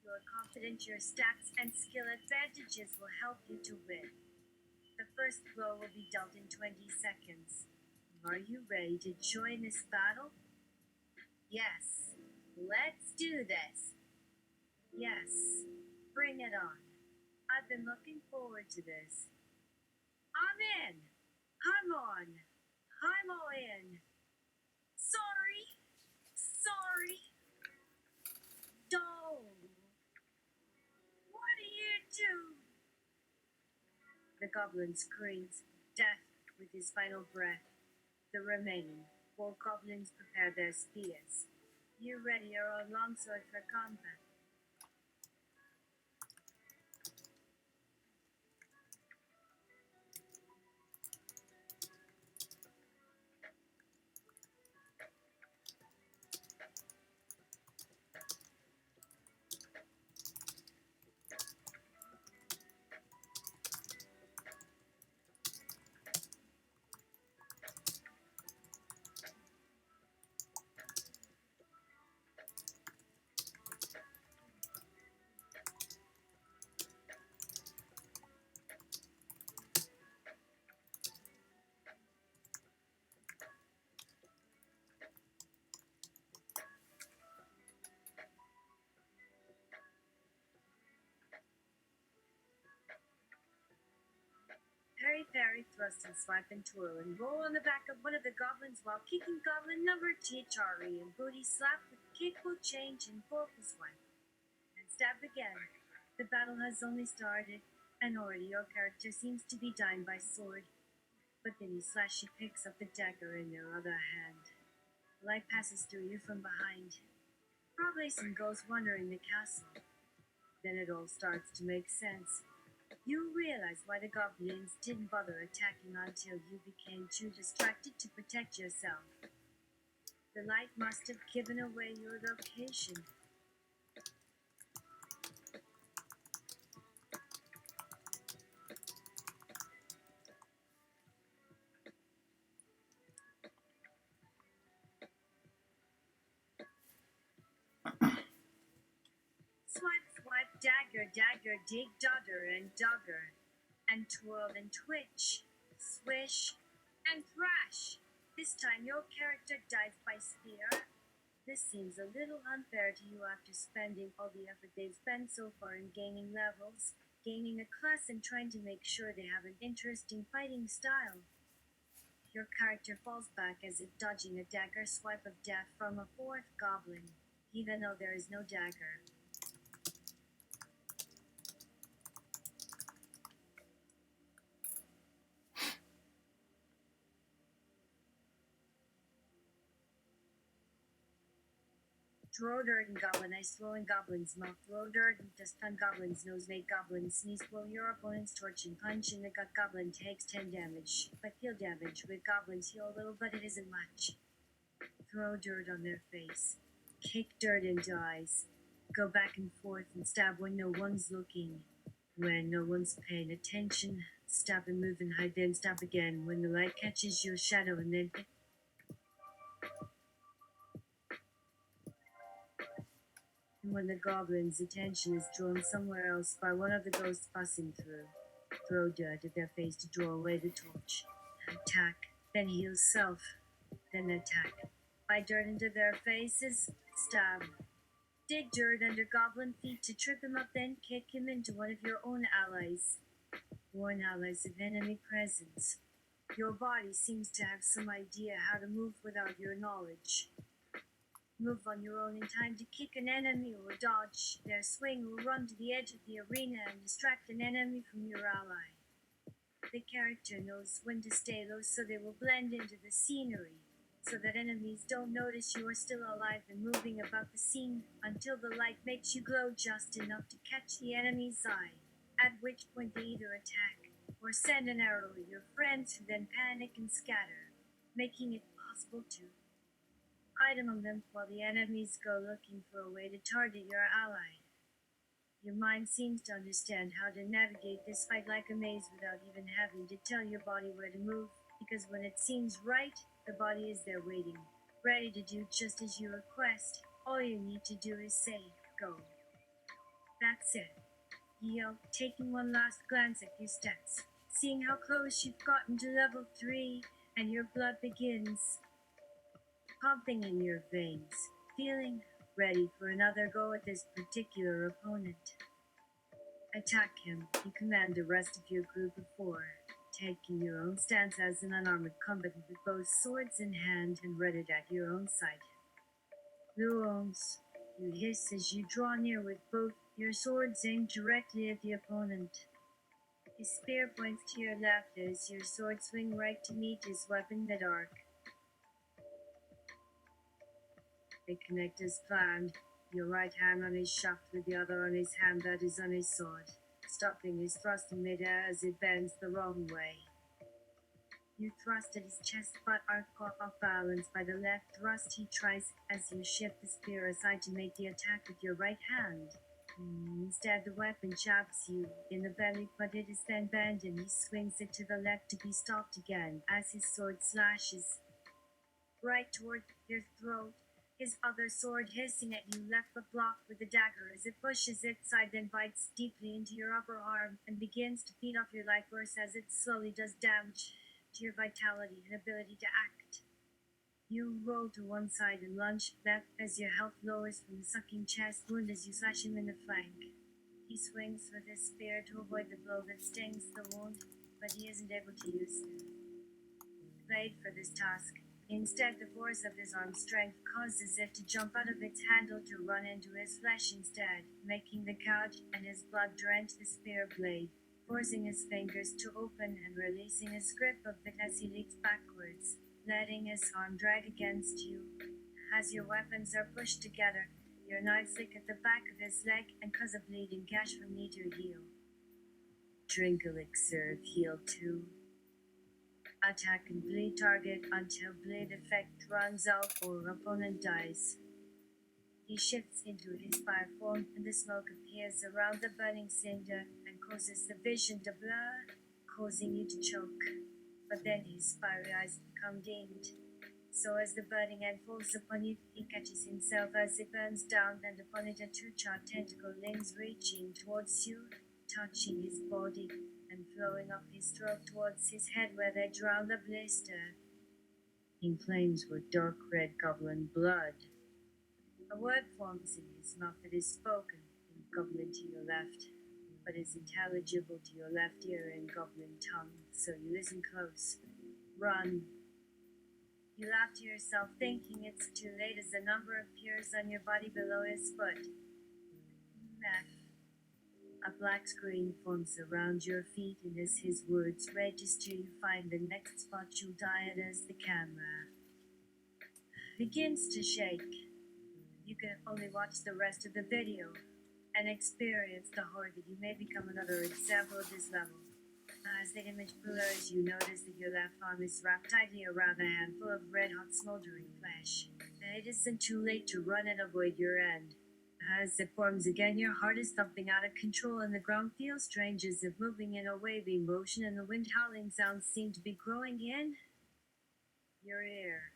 You are confident your stats and skill advantages will help you to win. The first blow will be dealt in 20 seconds. Are you ready to join this battle? Yes. Let's do this. Yes. Bring it on. I've been looking forward to this. I'm in. I'm on. I'm all in. Sorry. Don't. What do you do? The goblin screams death with his final breath. The remaining 4 goblins prepare their spears. You ready your own longsword for combat? Parry, thrust, and swipe and twirl, and roll on the back of one of the goblins while kicking goblin number THRE, and booty slap with kick will change and fork will swipe. And stab again. The battle has only started, and already your character seems to be dying by sword. But then you slash, she picks up the dagger in her other hand. The light passes through you from behind. Probably some ghost wandering the castle. Then it all starts to make sense. You realize why the goblins didn't bother attacking until you became too distracted to protect yourself. The light must have given away your location. Swipe, swipe, dagger, dagger, dig, dodder, and dogger, and twirl and twitch, swish, and thrash. This time your character dies by spear. This seems a little unfair to you after spending all the effort they've spent so far in gaining levels, gaining a class, and trying to make sure they have an interesting fighting style. Your character falls back as if dodging a dagger swipe of death from a fourth goblin, even though there is no dagger. Throw dirt and goblin ice, throw in goblin's mouth, throw dirt and dust on goblin's nose, make goblin sneeze, blow your opponent's torch and punch in the gut. Goblin takes 10 damage, but heal damage with goblins heal a little, but it isn't much. Throw dirt on their face, kick dirt into eyes, go back and forth and stab when no one's looking. When no one's paying attention, stab and move and hide, then stab again when the light catches your shadow, and then and when the goblin's attention is drawn somewhere else by one of the ghosts passing through, throw dirt at their face to draw away the torch. Attack, then heal self, then attack. Bite dirt into their faces, stab. Dig dirt under goblin feet to trip him up, then kick him into one of your own allies. Warn allies of enemy presence. Your body seems to have some idea how to move without your knowledge. Move on your own in time to kick an enemy or dodge their swing, or run to the edge of the arena and distract an enemy from your ally. The character knows when to stay low so they will blend into the scenery, so that enemies don't notice you are still alive and moving about the scene until the light makes you glow just enough to catch the enemy's eye, at which point they either attack or send an arrow at your friends who then panic and scatter, making it possible to hide among them while the enemies go looking for a way to target your ally. Your mind seems to understand how to navigate this fight like a maze without even having to tell your body where to move, because when it seems right, the body is there waiting, ready to do just as you request. All you need to do is say, go. That's it. Yell, taking one last glance at your stats, seeing how close you've gotten to level 3, and your blood begins pumping in your veins, feeling ready for another go at this particular opponent. Attack him, you command the rest of your group of 4, taking your own stance as an unarmored combatant with both swords in hand and ready at your own side. Luons, you hiss as you draw near with both your swords aimed directly at the opponent. His spear points to your left as your sword swing right to meet his weapon in the dark. They connect as planned, your right hand on his shaft with the other on his hand that is on his sword, stopping his thrust in midair as it bends the wrong way. You thrust at his chest but are caught off balance by the left thrust he tries as you shift the spear aside to make the attack with your right hand. Instead, the weapon jabs you in the belly, but it is then bent and he swings it to the left to be stopped again as his sword slashes right toward your throat, his other sword hissing at you left but blocked with the dagger as it pushes its side, then bites deeply into your upper arm and begins to feed off your life force as it slowly does damage to your vitality and ability to act. You roll to one side and lunge left as your health lowers from the sucking chest wound as you slash him in the flank. He swings with his spear to avoid the blow that stings the wound, but he isn't able to use the blade for this task. Instead, the force of his arm's strength causes it to jump out of its handle to run into his flesh instead, making the couch and his blood drench the spear blade, forcing his fingers to open and releasing his grip of it as he leaps backwards, letting his arm drag against you. As your weapons are pushed together, your knife flick at the back of his leg and cause a bleeding gash from knee to heel. Drink elixir of heal 2. Attack and bleed target until bleed effect runs out or opponent dies. He shifts into his fire form and the smoke appears around the burning cinder and causes the vision to blur, causing you to choke. But then his fiery eyes become dimmed. So as the burning end falls upon you, he catches himself as it burns down, and upon it are two charred tentacle limbs reaching towards you, touching his body and flowing up his throat towards his head where they drown the blister. In flames with dark red goblin blood. A word forms in his mouth that is spoken in goblin to your left, but is intelligible to your left ear in goblin tongue, so you listen close. Run. You laugh to yourself, thinking it's too late as a number appears on your body below his foot. Meth. A black screen forms around your feet, and as his words register, you find the next spot you'll die at as the camera begins to shake. You can only watch the rest of the video and experience the horror that you may become another example of this level. As the image blurs, you notice that your left arm is wrapped tightly around a handful of red-hot smoldering flesh. It isn't too late to run and avoid your end. As it forms again, your heart is thumping out of control and the ground feels strange as if moving in a wavy motion, and the wind howling sounds seem to be growing in your ear.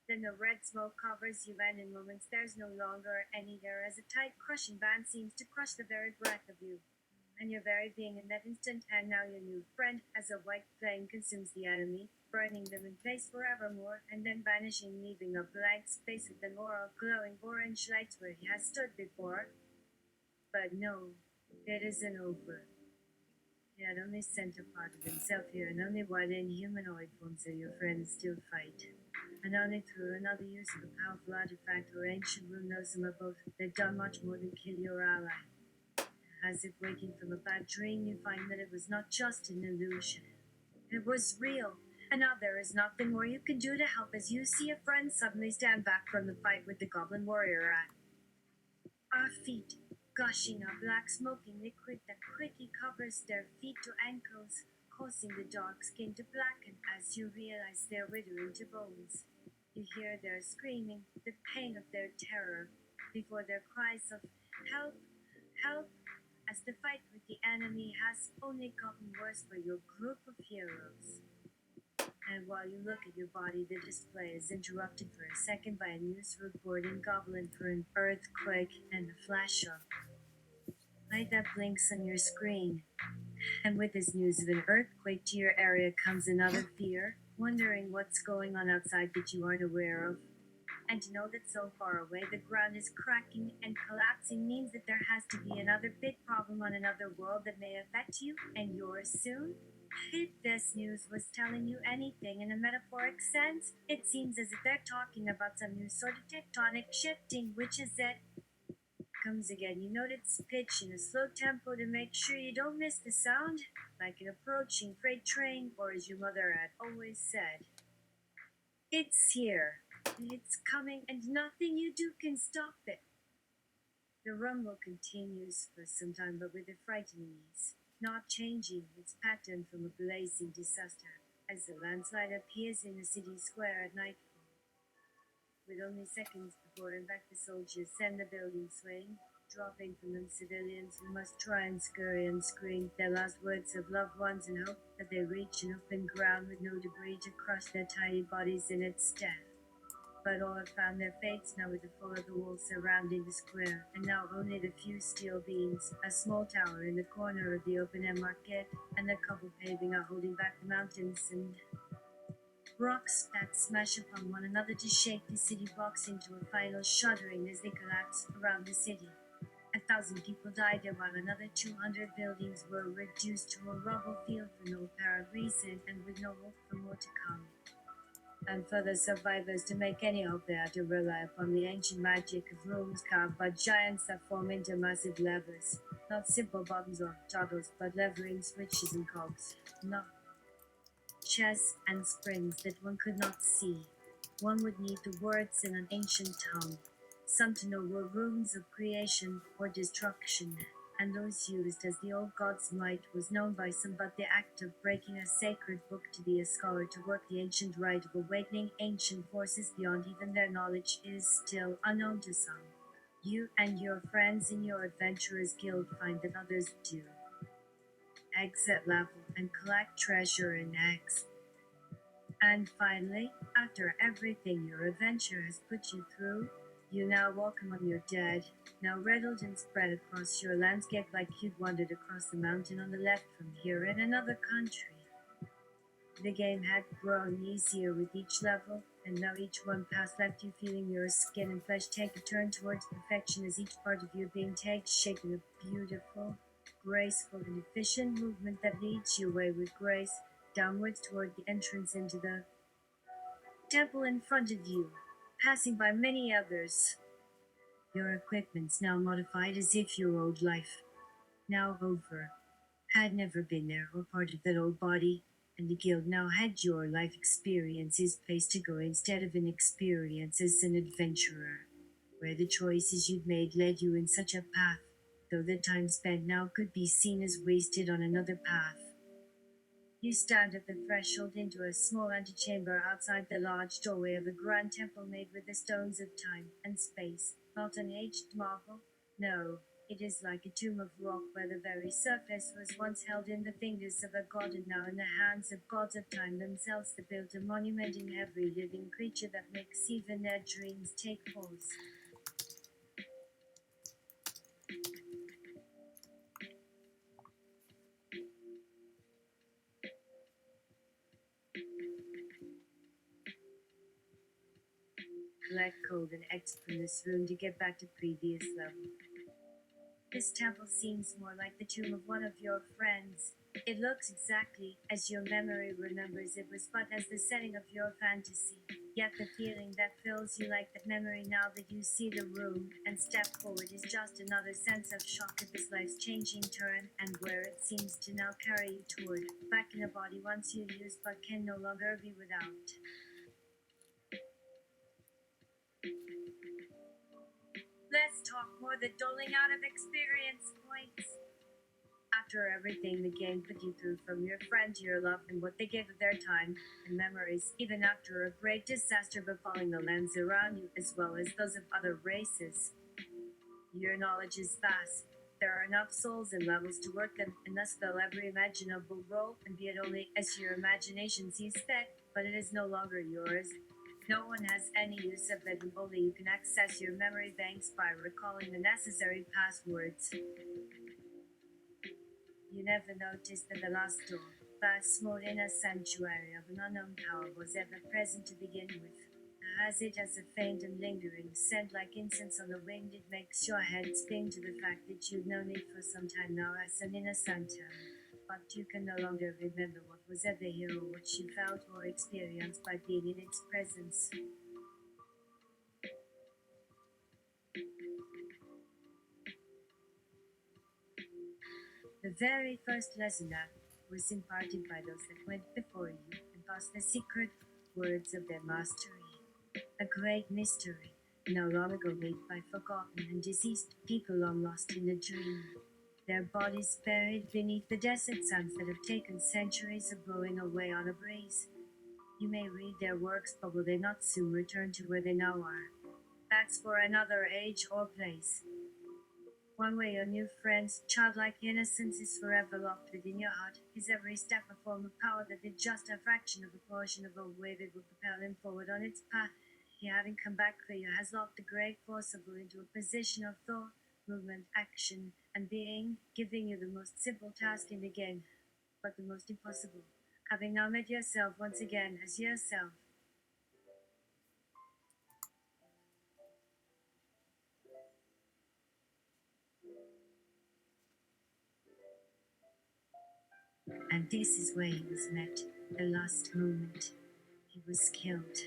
Then the red smoke covers you, and in moments there's no longer any there, as a tight crushing band seems to crush the very breath of you and your very being in that instant. And now your new friend, as a white flame consumes the enemy, burning them in place forevermore, and then vanishing, leaving a blank space with the more glowing orange lights where he has stood before. But no, it isn't over. He had only sent a part of himself here, and only while in humanoid form, so your friends still fight. And only through another use of a powerful artifact or ancient rune, knows them both, they've done much more than kill your ally. As if waking from a bad dream, you find that it was not just an illusion. It was real, and now there is nothing more you can do to help as you see a friend suddenly stand back from the fight with the goblin warrior at our feet, gushing a black smoking liquid that quickly covers their feet to ankles, causing the dark skin to blacken as you realize they're withering to bones. You hear their screaming, the pain of their terror, before their cries of help, help, as the fight with the enemy has only gotten worse for your group of heroes. And while you look at your body, the display is interrupted for a second by a news report in Goblin for an earthquake and a flash of light that blinks on your screen. And with this news of an earthquake to your area comes another fear, wondering what's going on outside that you aren't aware of. And to know that so far away the ground is cracking and collapsing means that there has to be another big problem on another world that may affect you and yours soon. If this news was telling you anything in a metaphoric sense, it seems as if they're talking about some new sort of tectonic shifting, which is it comes again. You note its pitch in a slow tempo to make sure you don't miss the sound, like an approaching freight train, or as your mother had always said, it's here. It's coming, and nothing you do can stop it. The rumble continues for some time, but with a frightening ease, not changing its pattern from a blazing disaster, as the landslide appears in the city square at nightfall. With only seconds before impact, the soldiers send the building swaying, dropping from them civilians who must try and scurry and scream their last words of loved ones and hope that they reach an open ground with no debris to crush their tiny bodies in its stead. But all have found their fates now, with the fall of the walls surrounding the square, and now only the few steel beams, a small tower in the corner of the open-air market, and a couple paving are holding back the mountains and rocks that smash upon one another to shake the city blocks into a final shuddering as they collapse around the city. 1,000 people died there, while another 200 buildings were reduced to a rubble field for no apparent reason, and with no hope for more to come. And for the survivors to make any hope, they had to rely upon the ancient magic of runes carved by giants that form into massive levers. Not simple buttons or toggles, but levering switches and cogs. Not chess and springs that one could not see. One would need the words in an ancient tongue. Some to know were runes of creation or destruction. and those used as the old god's might was known by some, but the act of breaking a sacred book to be a scholar to work the ancient rite of awakening ancient forces beyond even their knowledge is still unknown to some. You and your friends in your adventurers guild find that others do. Exit level and collect treasure in X. And finally, after everything your adventure has put you through, you now welcome on your dead, now riddled and spread across your landscape like you'd wandered across the mountain on the left from here in another country. The game had grown easier with each level, and now each one pass left you feeling your skin and flesh take a turn towards perfection as each part of you being takes shape in a beautiful, graceful, and efficient movement that leads you away with grace downwards toward the entrance into the temple in front of you, passing by many others. Your equipment's now modified as if your old life, now over, had never been there or part of that old body, and the guild now had your life experiences place to go instead of an experience as an adventurer, where the choices you'd made led you in such a path, though the time spent now could be seen as wasted on another path. You stand at the threshold into a small antechamber outside the large doorway of a grand temple made with the stones of time and space, not an aged marble. No, it is like a tomb of rock where the very surface was once held in the fingers of a god and now in the hands of gods of time themselves that built a monument in every living creature that makes even their dreams take pause. Collect code and exit from this room to get back to previous level. This temple seems more like the tomb of one of your friends. It looks exactly as your memory remembers it was, but as the setting of your fantasy. Yet the feeling that fills you like that memory now that you see the room and step forward is just another sense of shock at this life's changing turn and where it seems to now carry you toward, back in a body once you used but can no longer be without. Let's talk more the doling out of experience points. After everything the game put you through, from your friend to your love and what they gave of their time and memories, even after a great disaster befalling the lands around you as well as those of other races, your knowledge is vast. There are enough souls and levels to work them, and thus fill every imaginable role, and be it only as your imagination sees fit, but it is no longer yours. No one has any use of it, and only you can access your memory banks by recalling the necessary passwords. You never noticed that the last door, fast smote in a sanctuary of an unknown power, was ever present to begin with. As it has a faint and lingering scent like incense on the wind, it makes your head spin to the fact that you've known it for some time now as an innocenter. But you can no longer remember what was ever here or what you felt or experienced by being in its presence. The very first lesson that was imparted by those that went before you and passed the secret words of their mastery. A great mystery, no long ago made by forgotten and deceased people long lost in a dream. Their bodies buried beneath the desert sands that have taken centuries of blowing away on a breeze. You may read their works, but will they not soon return to where they now are? That's for another age or place. One way your new friend's childlike innocence is forever locked within your heart, his every step a form of power that did just a fraction of a portion of a wave it would propel him forward on its path. He, having come back clear, has locked the great forcible into a position of thought, movement, action, and being, giving you the most simple task in the game, but the most impossible. Having now met yourself once again as yourself, and this is where he was met, the last moment. He was killed.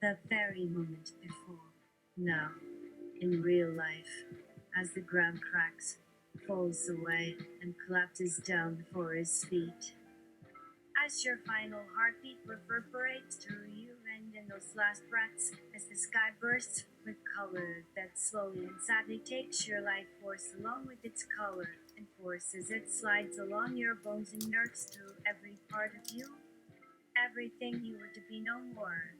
The very moment before. Now, in real life, as the ground cracks, falls away, and collapses down before his feet. As your final heartbeat reverberates through you and in those last breaths as the sky bursts with color that slowly and sadly takes your life force along with its color and force as it slides along your bones and nerves through every part of you, everything you were to be no more.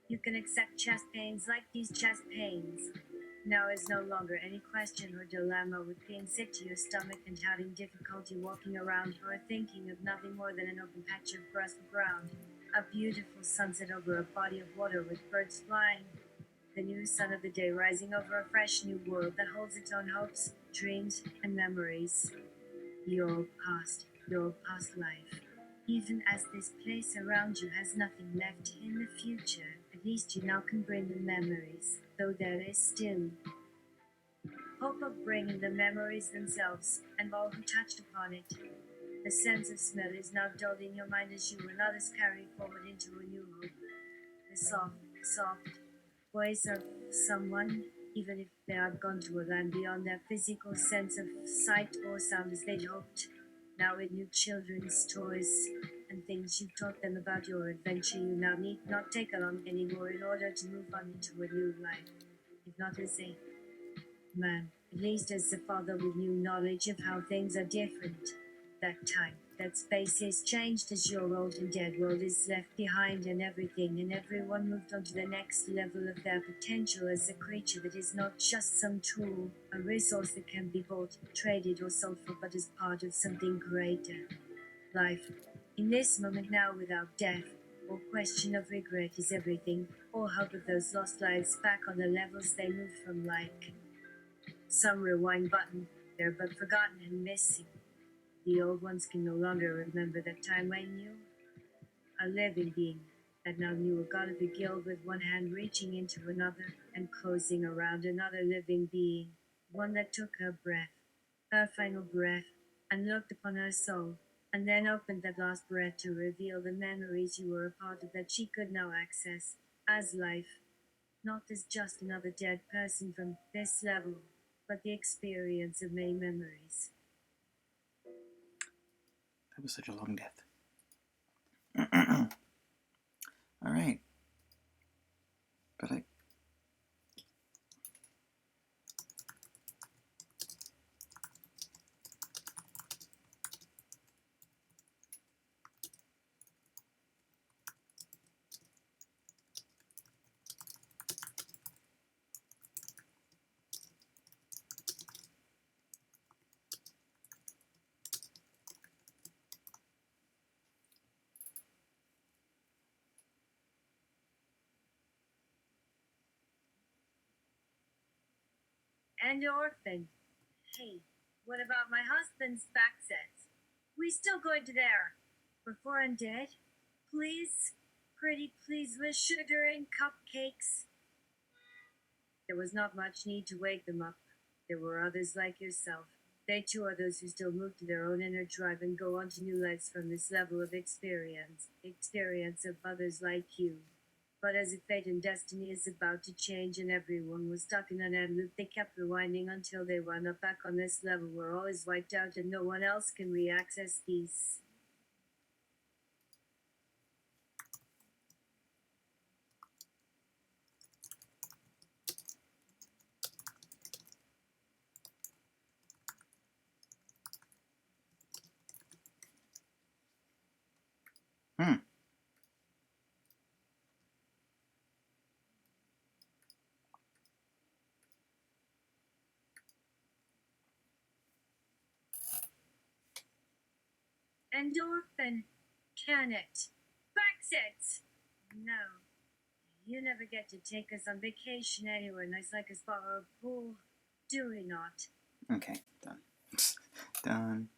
You can accept chest pains like these chest pains. Now is no longer any question or dilemma with being sick to your stomach and having difficulty walking around or thinking of nothing more than an open patch of grass or ground. A beautiful sunset over a body of water with birds flying. The new sun of the day rising over a fresh new world that holds its own hopes, dreams, and memories. Your past life. Even as this place around you has nothing left in the future, at least you now can bring the memories, though there is still hope of bringing the memories themselves and all who touched upon it. The sense of smell is now dulled in your mind as you and others carry forward into a new hope. The soft voice of someone, even if they have gone to a land beyond their physical sense of sight or sound as they'd hoped. Now with new children's toys and things you taught them about your adventure you now need not take along anymore in order to move on into a new life. If not as a man, at least as a father with new knowledge of how things are different. That time, that space is changed as your old and dead world is left behind and everything and everyone moved on to the next level of their potential as a creature that is not just some tool, a resource that can be bought, traded or sold for, but as part of something greater. Life, in this moment now without death, or question of regret is everything, or hope of those lost lives back on the levels they moved from like some rewind button, they're but forgotten and missing. The old ones can no longer remember that time when you, a living being, that now knew a god of the guild with one hand reaching into another and closing around another living being, one that took her breath, her final breath, and looked upon her soul, and then opened that last breath to reveal the memories you were a part of that she could now access as life, not as just another dead person from this level, but the experience of many memories.
That was such a long death. All right. But
And orphan. Hey, what about my husband's back sets? We still going to there? Before I'm dead? Please? Pretty please with sugar and cupcakes? There was not much need to wake them up. There were others like yourself. They too are those who still move to their own inner drive and go on to new lives from this level of experience of others like you. But as if fate and destiny is about to change and everyone was stuck in an end loop, they kept rewinding until they wound up back on this level where all is wiped out and no one else can re-access peace. Endorphin. Can it? Brexit! No. You never get to take us on vacation anywhere nice like a spa or a pool. Do we not?
okay, done. Done.